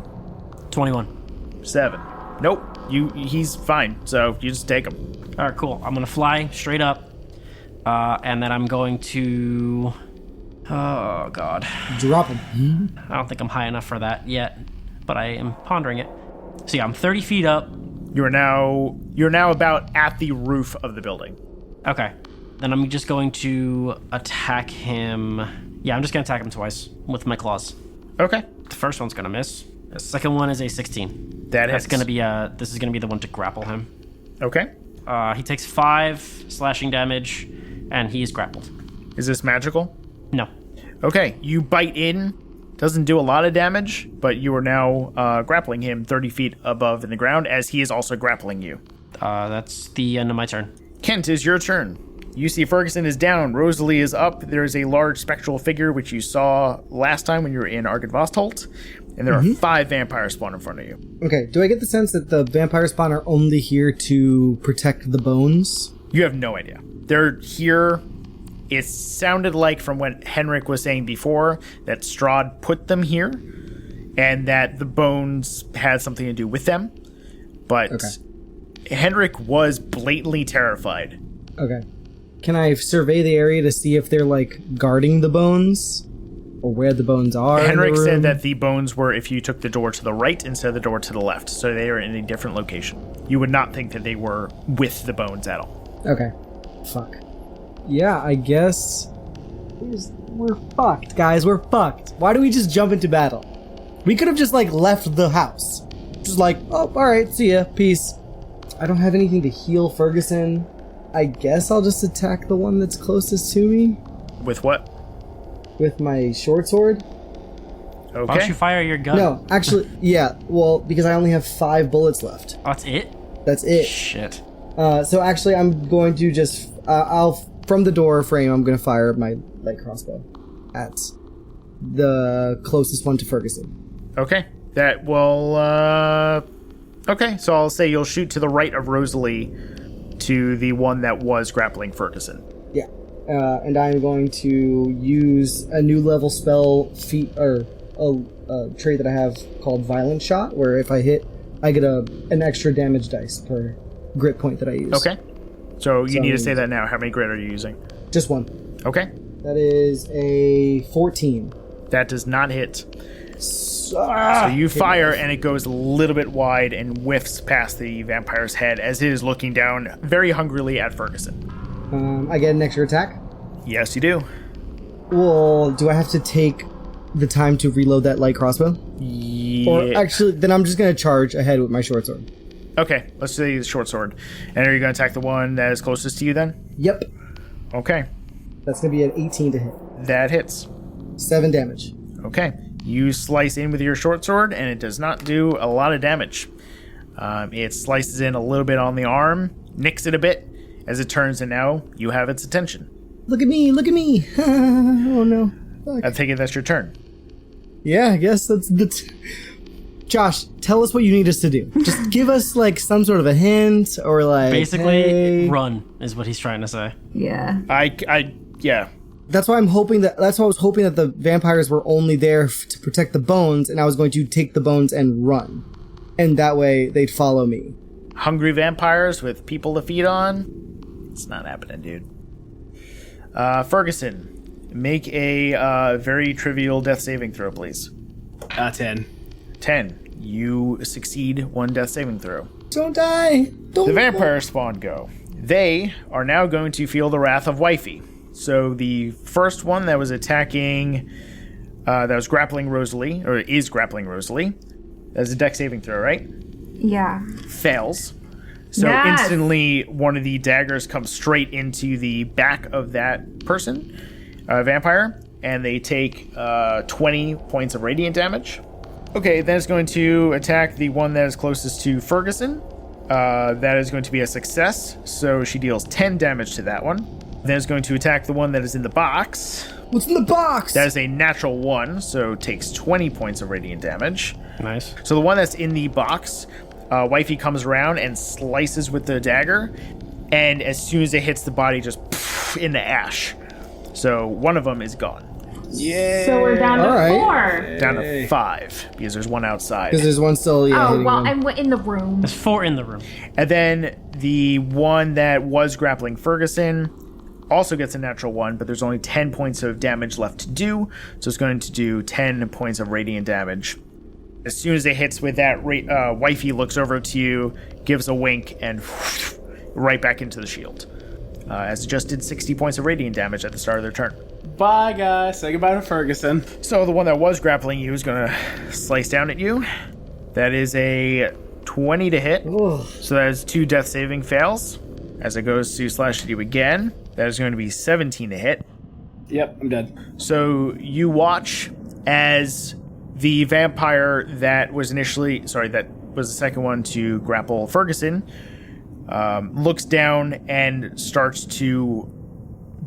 S6: 21.
S2: 7. Nope. He's fine, so you just take him.
S6: All right, cool. I'm gonna fly straight up, and then I'm going to... Oh, God.
S5: Drop him.
S6: I don't think I'm high enough for that yet, but I am pondering it. So yeah, I'm 30 feet up.
S2: You're now about at the roof of the building.
S6: Okay. Then I'm just going to attack him. Yeah, I'm just gonna attack him twice with my claws.
S2: Okay.
S6: The first one's gonna miss. The second one is a 16.
S2: That's
S6: That's gonna be this is gonna be the one to grapple him.
S2: Okay.
S6: He takes 5 slashing damage, and he is grappled.
S2: Is this magical?
S6: No.
S2: Okay. You bite in. Doesn't do a lot of damage, but you are now grappling him 30 feet above in the ground as he is also grappling you.
S6: That's the end of my turn.
S2: Kent, is your turn. You see Ferguson is down, Rosalie is up, there's a large spectral figure which you saw last time when you were in Argynvostholt, and there are 5 vampires spawned in front of you.
S5: Okay, do I get the sense that the vampire spawn are only here to protect the bones?
S2: You have no idea. They're here. It sounded like from what Henrik was saying before that Strahd put them here and that the bones had something to do with them. But Henrik was blatantly terrified.
S5: Okay. Can I survey the area to see if they're, like, guarding the bones? Or where the bones are?
S2: Henrik said that the bones were if you took the door to the right instead of the door to the left. So they are in a different location. You would not think that they were with the bones at all.
S5: Okay. Fuck. Yeah, I guess... We're fucked, guys. We're fucked. Why do we just jump into battle? We could have just, like, left the house. Just like, oh, alright, see ya. Peace. I don't have anything to heal Ferguson. I guess I'll just attack the one that's closest to me.
S2: With what?
S5: With my short sword.
S2: Okay.
S6: Why don't you fire your gun?
S5: No, actually, yeah. Well, because I only have 5 bullets left.
S6: Oh, that's it?
S5: That's it.
S6: Shit.
S5: So actually, I'm going to just... from the door frame, I'm going to fire my light crossbow at the closest one to Ferguson.
S2: Okay. That will... Okay, so I'll say you'll shoot to the right of Rosalie to the one that was grappling Ferguson.
S5: Yeah. And I'm going to use a new level spell or a trait that I have called Violent Shot, where if I hit, I get an extra damage dice per grit point that I use.
S2: Okay. So you need to say that now. How many grit are you using?
S5: Just 1.
S2: Okay.
S5: That is a 14.
S2: That does not hit. So you fire, and it goes a little bit wide and whiffs past the vampire's head as it is looking down very hungrily at Ferguson.
S5: I get an extra attack?
S2: Yes, you do.
S5: Well, do I have to take the time to reload that light crossbow?
S2: Yeah.
S5: Or actually, then I'm just going to charge ahead with my short sword.
S2: Okay, let's say the short sword. And are you going to attack the one that is closest to you then?
S5: Yep.
S2: Okay.
S5: That's going to be an 18 to hit.
S2: That hits.
S5: 7 damage.
S2: Okay. You slice in with your short sword, and it does not do a lot of damage. It slices in a little bit on the arm, nicks it a bit, as it turns, and now you have its attention.
S5: Look at me, look at me. Oh no. Fuck.
S2: I take it that's your turn.
S5: Yeah, I guess that's the... Josh, tell us what you need us to do. Just give us, like, some sort of a hint, or like...
S6: Basically,
S5: hey.
S6: run is what he's trying to say.
S7: Yeah.
S2: Yeah.
S5: That's why I was hoping that the vampires were only there to protect the bones, and I was going to take the bones and run. And that way they'd follow me.
S2: Hungry vampires with people to feed on? It's not happening, dude. Ferguson, make a very trivial death saving throw, please.
S1: 10.
S2: 10. You succeed one death saving throw.
S5: Don't die!
S2: The vampire spawn go. They are now going to feel the wrath of Wifey. So the first one that was attacking, that was grappling Rosalie, or is grappling Rosalie, that's a dex saving throw, right?
S4: Yeah.
S2: Fails. So
S4: Yes!
S2: instantly one of the daggers comes straight into the back of that person, vampire, and they take 20 points of radiant damage. Okay, then it's going to attack the one that is closest to Ferguson. That is going to be a success, so she deals 10 damage to that one. Then it's going to attack the one that is in the box.
S5: What's in the box?
S2: That is a natural 1, so takes 20 points of radiant damage.
S6: Nice.
S2: So the one that's in the box, Wifey comes around and slices with the dagger, and as soon as it hits the body, just into ash. So one of them is gone.
S1: Yeah.
S4: So we're down to
S5: All right.
S4: 4.
S2: Down to 5, because there's one outside.
S5: Because there's one still,
S4: Oh,
S5: hitting
S4: well,
S5: them.
S4: I'm in the room.
S6: There's 4 in the room.
S2: And then the one that was grappling Ferguson also gets a natural 1, but there's only 10 points of damage left to do, so it's going to do 10 points of radiant damage. As soon as it hits with that, Wifey looks over to you, gives a wink, and right back into the shield. As it just did 60 points of radiant damage at the start of their turn.
S1: Bye, guys. Say goodbye to Ferguson.
S2: So the one that was grappling you is going to slice down at you. That is a 20 to hit.
S5: Ugh.
S2: So that is 2 death saving fails. As it goes to slash at you again, that is going to be 17 to hit.
S1: Yep, I'm dead.
S2: So you watch as the vampire that was that was the second one to grapple Ferguson, looks down and starts to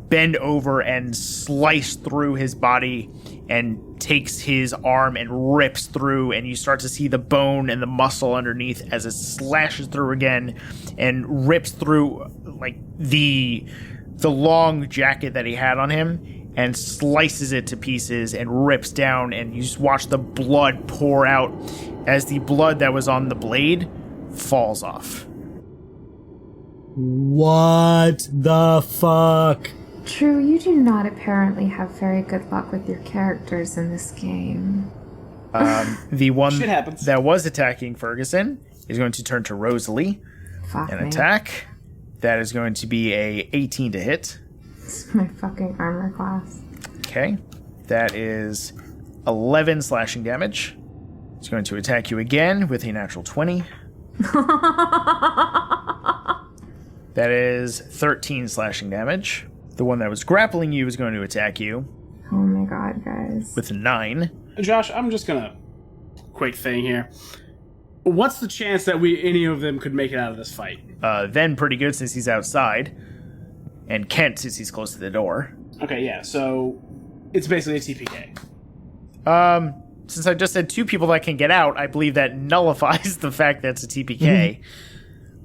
S2: bend over and slice through his body and takes his arm and rips through, and you start to see the bone and the muscle underneath as it slashes through again and rips through like the long jacket that he had on him and slices it to pieces and rips down, and you just watch the blood pour out as the blood that was on the blade falls off.
S5: What the fuck?
S4: True, you do not apparently have very good luck with your characters in this game.
S2: The one
S1: Shit happens.
S2: that was attacking Ferguson is going to turn to Rosalie
S4: Fuck
S2: and
S4: me.
S2: attack. That is going to be a 18 to hit.
S4: It's my fucking armor class.
S2: Okay. That is 11 slashing damage. It's going to attack you again with a natural 20. That is 13 slashing damage. The one that was grappling you is going to attack you
S4: Oh my god, guys.
S2: with a 9.
S1: Josh, I'm just gonna quick thing here. What's the chance that any of them could make it out of this fight?
S2: Then pretty good since he's outside. And Kent since he's close to the door.
S1: Okay, yeah, so it's basically a TPK.
S2: Since I just said 2 people that can get out, I believe that nullifies the fact that it's a TPK.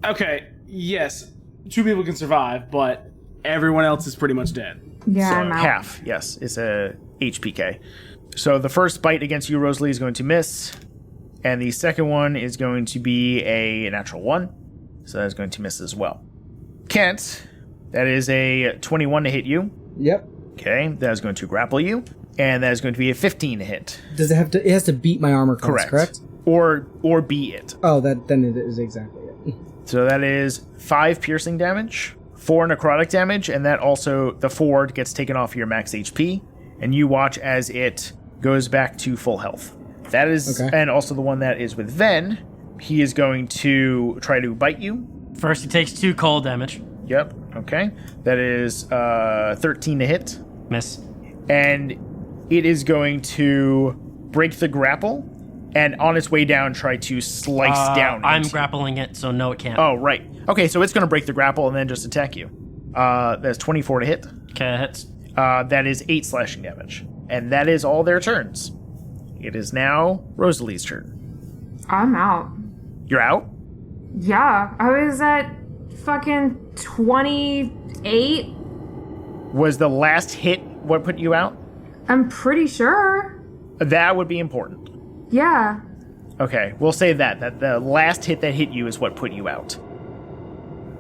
S1: Okay, yes, 2 people can survive, but everyone else is pretty much dead.
S4: Yeah,
S2: So
S4: I'm out.
S2: half, yes, it's a HPK. So the first bite against you, Rosalie, is going to miss. And the second one is going to be a natural 1. So that's going to miss as well. Kent, that is a 21 to hit you.
S5: Yep.
S2: Okay, that is going to grapple you. And that is going to be a 15 to hit.
S5: Does it have to? It has to beat my armor class, correct?
S2: Or be it.
S5: Oh, then it is exactly it.
S2: So that is 5 piercing damage, 4 necrotic damage, and that also, the 4 gets taken off your max HP, and you watch as it goes back to full health. That is,
S5: Okay.
S2: and also the one that is with Ven, he is going to try to bite you.
S6: First, he takes 2 cold damage.
S2: Yep, okay. That is 13 to hit,
S6: Miss.
S2: and it is going to break the grapple, and on its way down try to slice down.
S6: I'm
S2: into-
S6: grappling it, so no, it can't.
S2: Oh, right. Okay, so it's going to break the grapple and then just attack you. That's 24 to hit.
S6: Okay, hits.
S2: That is 8 slashing damage. And that is all their turns. It is now Rosalie's turn.
S4: I'm out.
S2: You're out?
S4: Yeah, I was at fucking 28.
S2: Was the last hit what put you out?
S4: I'm pretty sure.
S2: That would be important.
S4: Yeah.
S2: Okay, we'll say that the last hit that hit you is what put you out.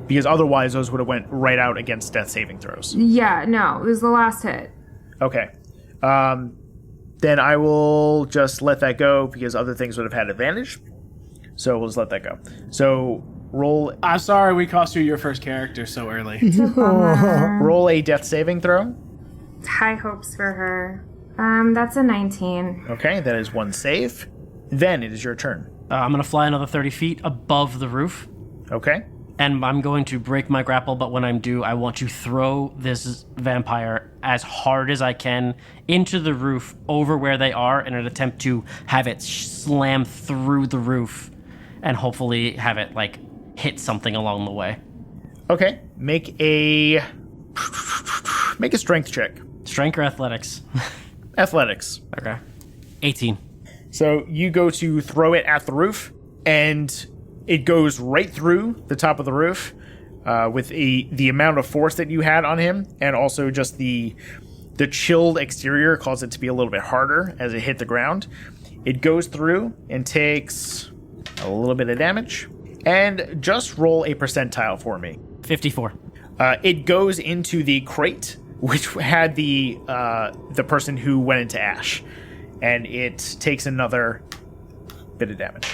S2: Because otherwise those would have went right out against death saving throws.
S4: Yeah, no, it was the last hit.
S2: Okay. Then I will just let that go because other things would have had advantage. So we'll just let that go. So roll
S1: I'm sorry we cost you your first character so early.
S2: roll a death saving throw.
S4: High hopes for her. That's a 19.
S2: Okay, that is one save. Then it is your turn.
S6: I'm going to fly another 30 feet above the roof.
S2: Okay.
S6: And I'm going to break my grapple, but when I'm due, I want to throw this vampire as hard as I can into the roof over where they are in an attempt to have it slam through the roof and hopefully have it, like, hit something along the way.
S2: Okay. Make a strength check.
S6: Strength or athletics?
S2: Athletics.
S6: Okay. 18.
S2: So you go to throw it at the roof, and it goes right through the top of the roof with the amount of force that you had on him, and also just the chilled exterior caused it to be a little bit harder as it hit the ground. It goes through and takes a little bit of damage. And just roll a percentile for me.
S6: 54.
S2: It goes into the crate, which had the person who went into ash, and it takes another bit of damage.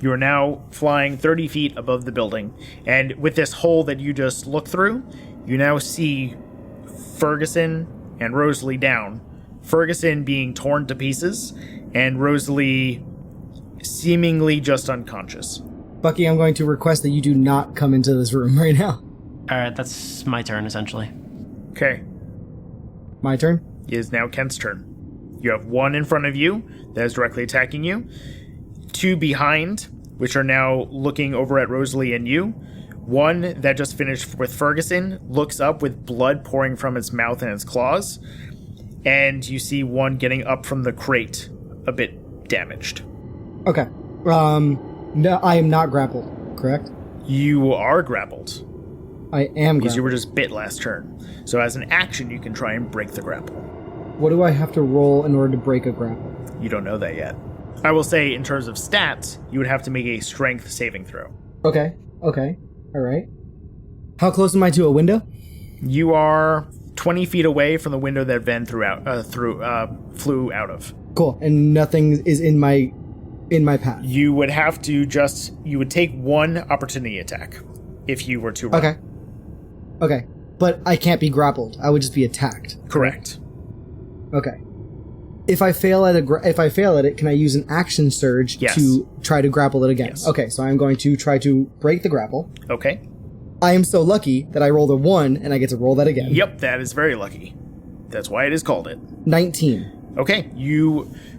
S2: You are now flying 30 feet above the building, and with this hole that you just looked through, you now see Ferguson and Rosalie down. Ferguson being torn to pieces, and Rosalie seemingly just unconscious.
S5: Bucky, I'm going to request that you do not come into this room right now.
S6: All right, that's my turn, essentially.
S2: Okay.
S5: My turn?
S2: It is now Kent's turn. You have one in front of you that is directly attacking you, two behind, which are now looking over at Rosalie and you. One that just finished with Ferguson looks up with blood pouring from its mouth and its claws, and you see one getting up from the crate, a bit damaged.
S5: Okay. No, I am not grappled, correct?
S2: You are grappled,
S5: I am
S2: because you
S5: grappled.
S2: were just bit last turn. So as an action, you can try and break the grapple.
S5: What do I have to roll in order to break a grapple?
S2: You don't know that yet. I will say, in terms of stats, you would have to make a strength saving throw.
S5: Okay. All right. How close am I to a window?
S2: You are 20 feet away from the window that Ven flew out of.
S5: Cool. And nothing is in my path.
S2: You would have to you would take one opportunity attack if you were to run.
S5: Okay. But I can't be grappled. I would just be attacked.
S2: Correct.
S5: Okay. If I fail at it, can I use an action surge
S2: Yes.
S5: to try to grapple it again?
S2: Yes.
S5: Okay, so I'm going to try to break the grapple.
S2: Okay.
S5: I am so lucky that I rolled a 1 and I get to roll that again.
S2: Yep, that is very lucky. That's why it is called it.
S5: 19.
S2: Okay,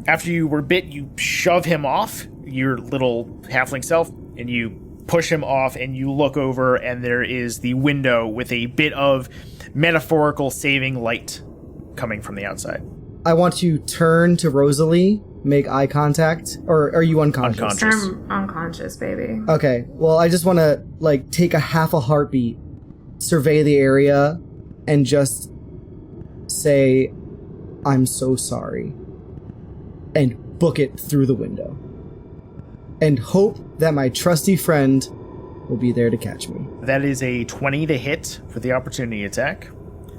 S2: after you were bit, you shove him off, your little halfling self, and you push him off, and you look over, and there is the window with a bit of metaphorical saving light coming from the outside.
S5: I want to turn to Rosalie, make eye contact, or are you unconscious?
S2: Unconscious.
S4: I'm unconscious, baby.
S5: Okay, well, I just want to, take a half a heartbeat, survey the area, and just say, I'm so sorry, and book it through the window. And hope that my trusty friend will be there to catch me.
S2: That is a 20 to hit for the opportunity attack.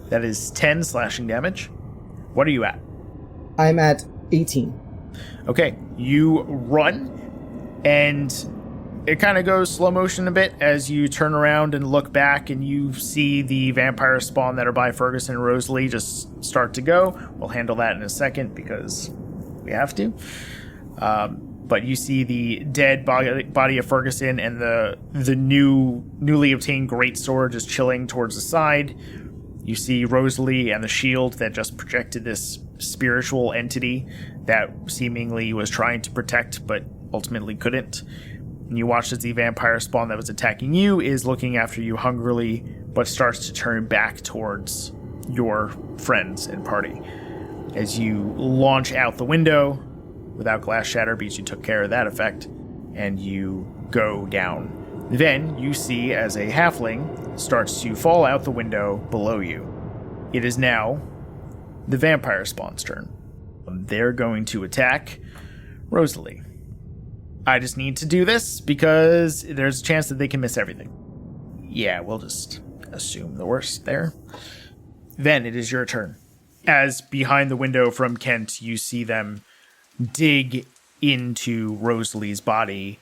S2: That is 10 slashing damage. What are you at?
S5: I'm at 18.
S2: Okay, you run, and it kind of goes slow motion a bit as you turn around and look back, and you see the vampire spawn that are by Ferguson and Rosalie just start to go. We'll handle that in a second because we have to. But you see the dead body of Ferguson and the newly obtained greatsword just chilling towards the side. You see Rosalie and the shield that just projected this spiritual entity that seemingly was trying to protect but ultimately couldn't. And you watch as the vampire spawn that was attacking you is looking after you hungrily but starts to turn back towards your friends and party. As you launch out the window without glass shatter because you took care of that effect, and you go down. Then you see as a halfling starts to fall out the window below you. It is now the vampire spawn's turn. They're going to attack Rosalie. I just need to do this because there's a chance that they can miss everything. Yeah, we'll just assume the worst there. Then it is your turn. As behind the window from Kent, you see them dig into Rosalie's body,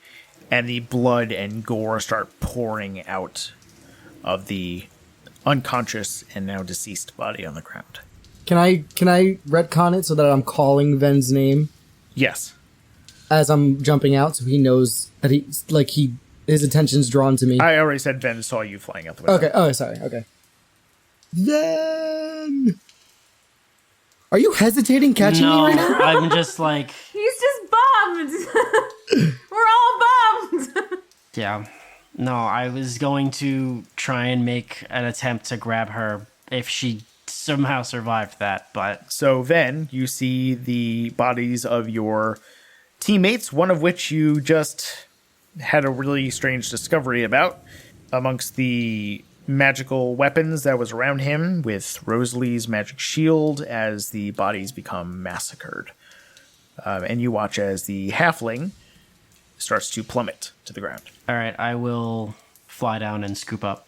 S2: and the blood and gore start pouring out of the unconscious and now deceased body on the ground.
S5: Can I retcon it so that I'm calling Ven's name
S2: Yes.
S5: as I'm jumping out, so he knows that his attention's drawn to me?
S2: I already said Ven saw you flying out the window.
S5: Okay. Oh, sorry. Okay. Ven, are you hesitating catching me right now?
S6: I'm just like,
S4: He's just bummed. We're all bummed.
S6: yeah. No, I was going to try and make an attempt to grab her if she somehow survived that, but...
S2: So, Ven, you see the bodies of your teammates, one of which you just had a really strange discovery about. Amongst the magical weapons that was around him, with Rosalie's magic shield as the bodies become massacred. And you watch as the halfling starts to plummet to the ground.
S6: All right, I will fly down and scoop up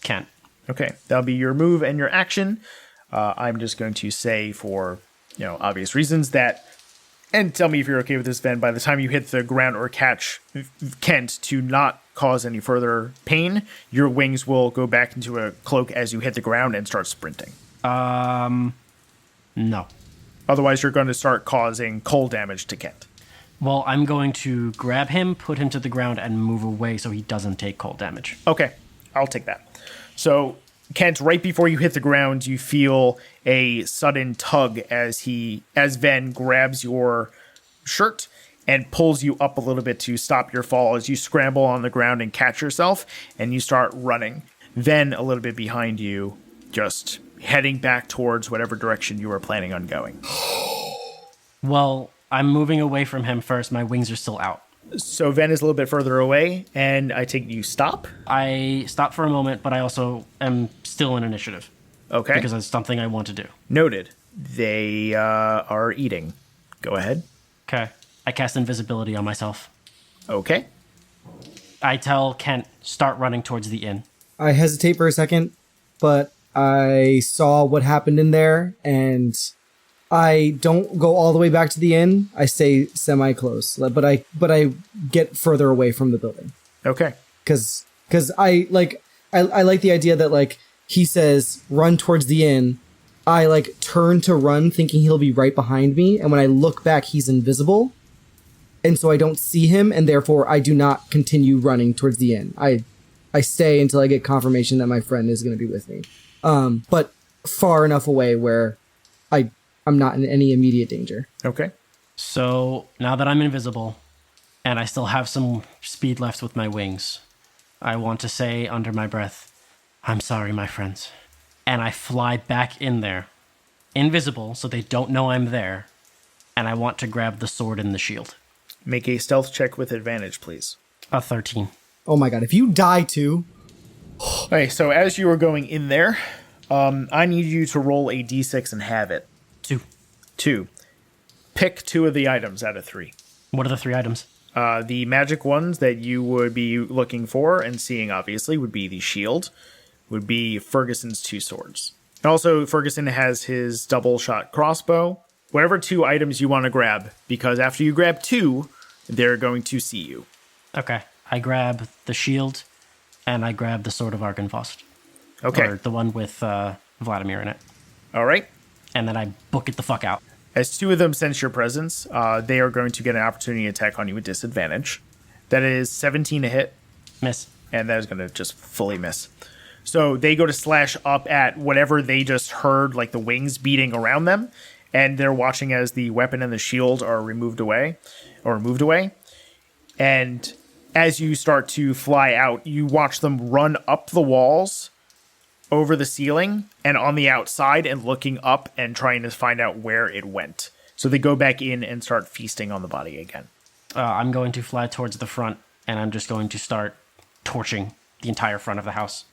S6: Kent.
S2: Okay, that'll be your move and your action. I'm just going to say, for obvious reasons, that, and tell me if you're okay with this, Ven, by the time you hit the ground or catch Kent, to not cause any further pain, your wings will go back into a cloak as you hit the ground and start sprinting.
S6: No.
S2: Otherwise, you're going to start causing cold damage to Kent.
S6: Well, I'm going to grab him, put him to the ground, and move away so he doesn't take cold damage.
S2: Okay, I'll take that. So, Kent, right before you hit the ground, you feel a sudden tug as Ven grabs your shirt and pulls you up a little bit to stop your fall as you scramble on the ground and catch yourself, and you start running. Ven, a little bit behind you, just heading back towards whatever direction you were planning on going.
S6: Well, I'm moving away from him first. My wings are still out.
S2: So Ven is a little bit further away, and I take you stop.
S6: I stop for a moment, but I also am still in initiative.
S2: Okay.
S6: Because it's something I want to do.
S2: Noted. They are eating. Go ahead.
S6: Okay. I cast invisibility on myself.
S2: Okay.
S6: I tell Kent, start running towards the inn.
S5: I hesitate for a second, but I saw what happened in there, and I don't go all the way back to the inn. I stay semi-close, but I get further away from the building.
S2: Okay.
S5: Because I like the idea that he says run towards the inn. I turn to run, thinking he'll be right behind me, and when I look back, he's invisible, and so I don't see him, and therefore I do not continue running towards the inn. I stay until I get confirmation that my friend is going to be with me, but far enough away where I'm not in any immediate danger.
S2: Okay.
S6: So now that I'm invisible, and I still have some speed left with my wings, I want to say under my breath, I'm sorry, my friends. And I fly back in there, invisible, so they don't know I'm there, and I want to grab the sword and the shield.
S2: Make a stealth check with advantage, please.
S6: A 13.
S5: Oh my god, if you die too...
S2: Okay, so as you are going in there, I need you to roll a d6 and have it. 2. Pick 2 of the items out of 3.
S6: What are the 3 items?
S2: The magic ones that you would be looking for and seeing, obviously, would be the shield, would be Ferguson's 2 swords. And also, Ferguson has his double-shot crossbow. Whatever 2 items you want to grab, because after you grab 2, they're going to see you.
S6: Okay. I grab the shield, and I grab the Sword of Argynvost.
S2: Okay.
S6: Or the one with Vladimir in it.
S2: All right.
S6: And then I book it the fuck out.
S2: As 2 of them sense your presence, they are going to get an opportunity attack on you with disadvantage. That is 17 to hit.
S6: Miss.
S2: And that is going to just fully miss. So they go to slash up at whatever they just heard, the wings beating around them, and they're watching as the weapon and the shield are moved away. And as you start to fly out, you watch them run up the walls, over the ceiling, and on the outside, and looking up and trying to find out where it went. So they go back in and start feasting on the body again.
S6: I'm going to fly towards the front, and I'm just going to start torching the entire front of the house.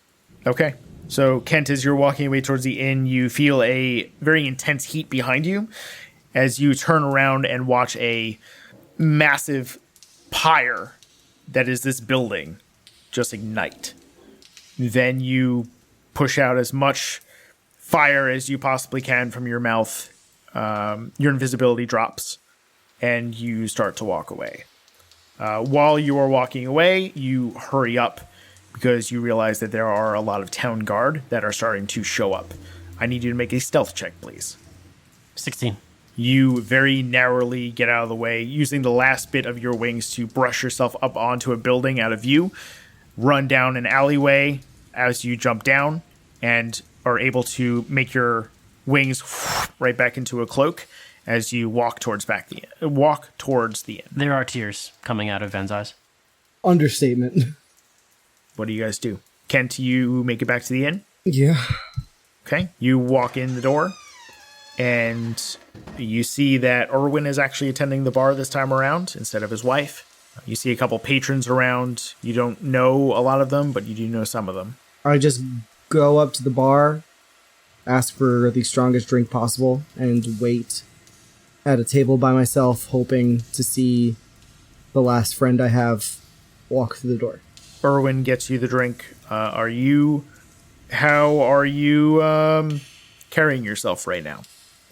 S2: Okay. So, Kent, as you're walking away towards the inn, you feel a very intense heat behind you as you turn around and watch a massive pyre that is this building just ignite. Then you push out as much fire as you possibly can from your mouth. Your invisibility drops, and you start to walk away. While you are walking away, you hurry up because you realize that there are a lot of town guard that are starting to show up. I need you to make a stealth check, please.
S6: 16.
S2: You very narrowly get out of the way, using the last bit of your wings to brush yourself up onto a building out of view, run down an alleyway as you jump down, and are able to make your wings right back into a cloak as you walk towards the inn.
S6: There are tears coming out of Ven's eyes.
S5: Understatement.
S2: What do you guys do? Kent, you make it back to the inn?
S5: Yeah.
S2: Okay. You walk in the door, and you see that Erwin is actually attending the bar this time around instead of his wife. You see a couple patrons around. You don't know a lot of them, but you do know some of them.
S5: I just go up to the bar, ask for the strongest drink possible, and wait at a table by myself, hoping to see the last friend I have walk through the door.
S2: Erwin gets you the drink. How are you carrying yourself right now?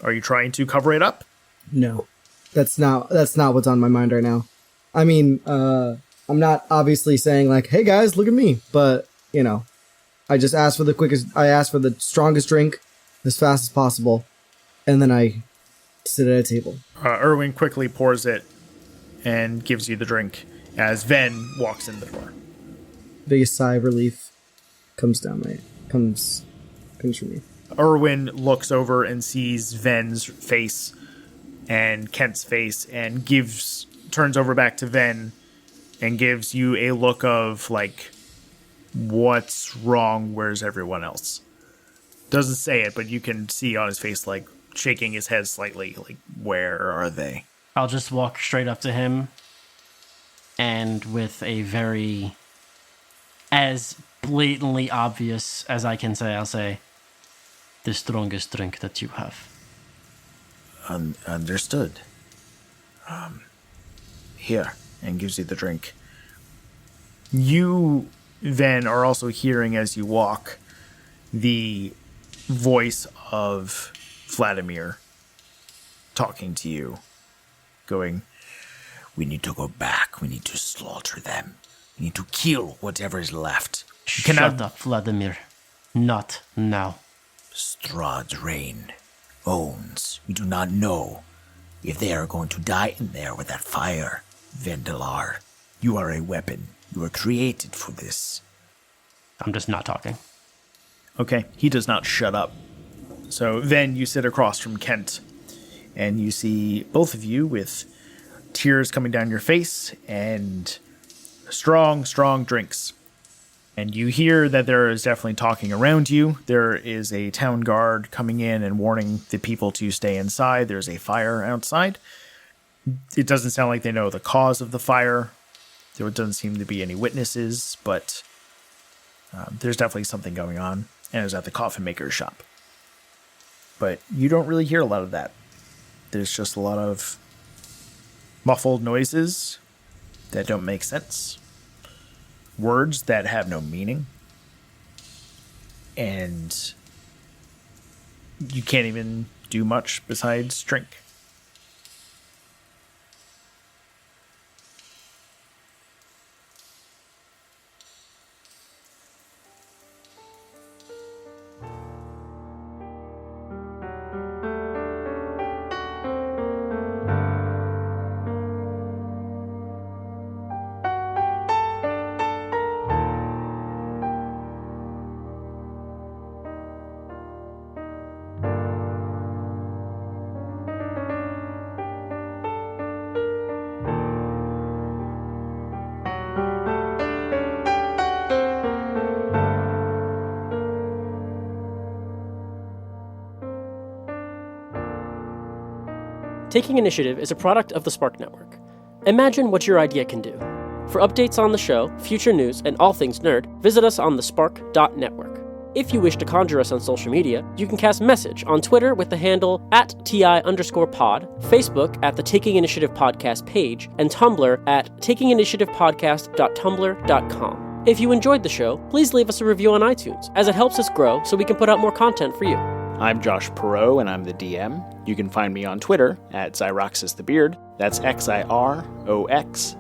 S2: Are you trying to cover it up?
S5: No, that's not what's on my mind right now. I mean, I'm not obviously saying like, "Hey guys, look at me," but you know, I just asked for the strongest drink as fast as possible, and then I sit at a table.
S2: Erwin quickly pours it and gives you the drink as Ven walks in the door.
S5: Biggest sigh of relief comes from me.
S2: Erwin looks over and sees Ven's face and Kent's face and turns over back to Ven and gives you a look of like, what's wrong? Where's everyone else? Doesn't say it, but you can see on his face like shaking his head slightly, like, where are they?
S6: I'll just walk straight up to him, and with a very as blatantly obvious as I can say, I'll say, the strongest drink that you have.
S3: Understood. Here, and gives you the drink.
S2: You then are also hearing as you walk the voice of Vladimir talking to you, going,
S3: "We need to go back. We need to slaughter them. We need to kill whatever is left.
S6: Shut up, Vladimir. Not now.
S3: Strahd's reign owns. We do not know if they are going to die in there with that fire. Vendalar, you are a weapon. You were created for this."
S6: I'm just not talking.
S2: Okay, he does not shut up. So then you sit across from Kent, and you see both of you with tears coming down your face and strong, strong drinks. And you hear that there is definitely talking around you. There is a town guard coming in and warning the people to stay inside. There's a fire outside. It doesn't sound like they know the cause of the fire. There doesn't seem to be any witnesses, but there's definitely something going on. And it was at the coffin maker's shop. But you don't really hear a lot of that. There's just a lot of muffled noises that don't make sense. Words that have no meaning. And you can't even do much besides drink.
S8: Taking Initiative is a product of the Spark Network. Imagine what your idea can do. For updates on the show, future news, and all things nerd, visit us on thespark.network. If you wish to conjure us on social media, you can cast message on Twitter with the handle @TI_pod, Facebook at the Taking Initiative Podcast page, and Tumblr at takinginitiativepodcast.tumblr.com. If you enjoyed the show, please leave us a review on iTunes, as it helps us grow so we can put out more content for you.
S2: I'm Josh Perot, and I'm the DM. You can find me on Twitter at XyroxisTheBeard. That's XIROXIS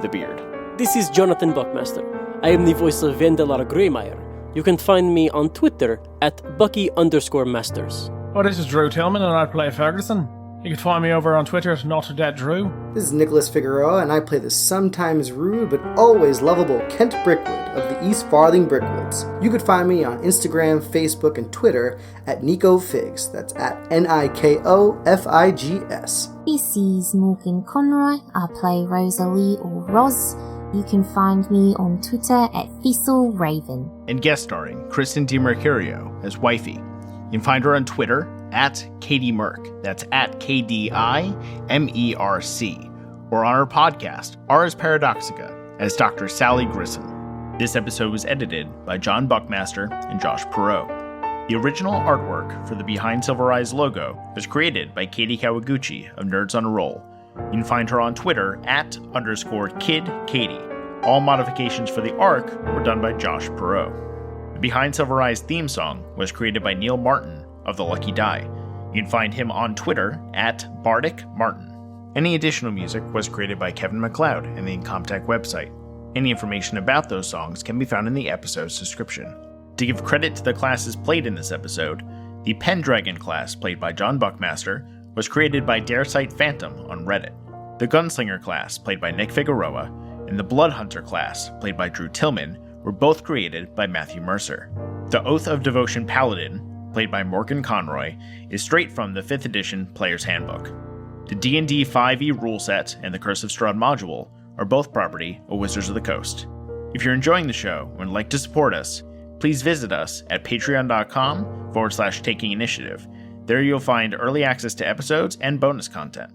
S2: the Beard.
S8: This is Jonathan Buckmaster. I am the voice of Vendalar Greymeyer. You can find me on Twitter at Bucky_Masters.
S1: Oh, this is Drew Tillman, and I play Ferguson. You can find me over on Twitter at NotDeadDrew.
S5: This is Nicholas Figueroa, and I play the sometimes rude but always lovable Kent Brickwood of the East Farthing Brickwoods. You could find me on Instagram, Facebook, and Twitter at NicoFigs. That's at NIKOFIGS.
S9: This is Morgan Conroy. I play Rosalie or Roz. You can find me on Twitter at ThistleRaven.
S2: And guest starring Kristen DiMercurio as Wifey. You can find her on Twitter at Kati Merc. That's at KDIMERC. Or on her podcast, Ars Paradoxica, as Dr. Sally Grissom. This episode was edited by John Buckmaster and Josh Perot. The original artwork for the Behind Silver Eyes logo was created by Kati Kawaguchi of Nerds on a Roll. You can find her on Twitter at _KidKatie. All modifications for the arc were done by Josh Perot. The Behind Silver Eyes theme song was created by Neil Martin of The Lucky Die. You can find him on Twitter at Bardic Martin. Any additional music was created by Kevin MacLeod and the Incomtech website. Any information about those songs can be found in the episode's description. To give credit to the classes played in this episode, the Pendragon class played by John Buckmaster was created by Daresite Phantom on Reddit. The Gunslinger class played by Nick Figueroa and the Bloodhunter class played by Drew Tillman were both created by Matthew Mercer. The Oath of Devotion Paladin, played by Morgan Conroy, is straight from the 5th edition Player's Handbook. The D&D 5e rule set and the Curse of Strahd module are both property of Wizards of the Coast. If you're enjoying the show and would like to support us, please visit us at patreon.com/takinginitiative. There you'll find early access to episodes and bonus content.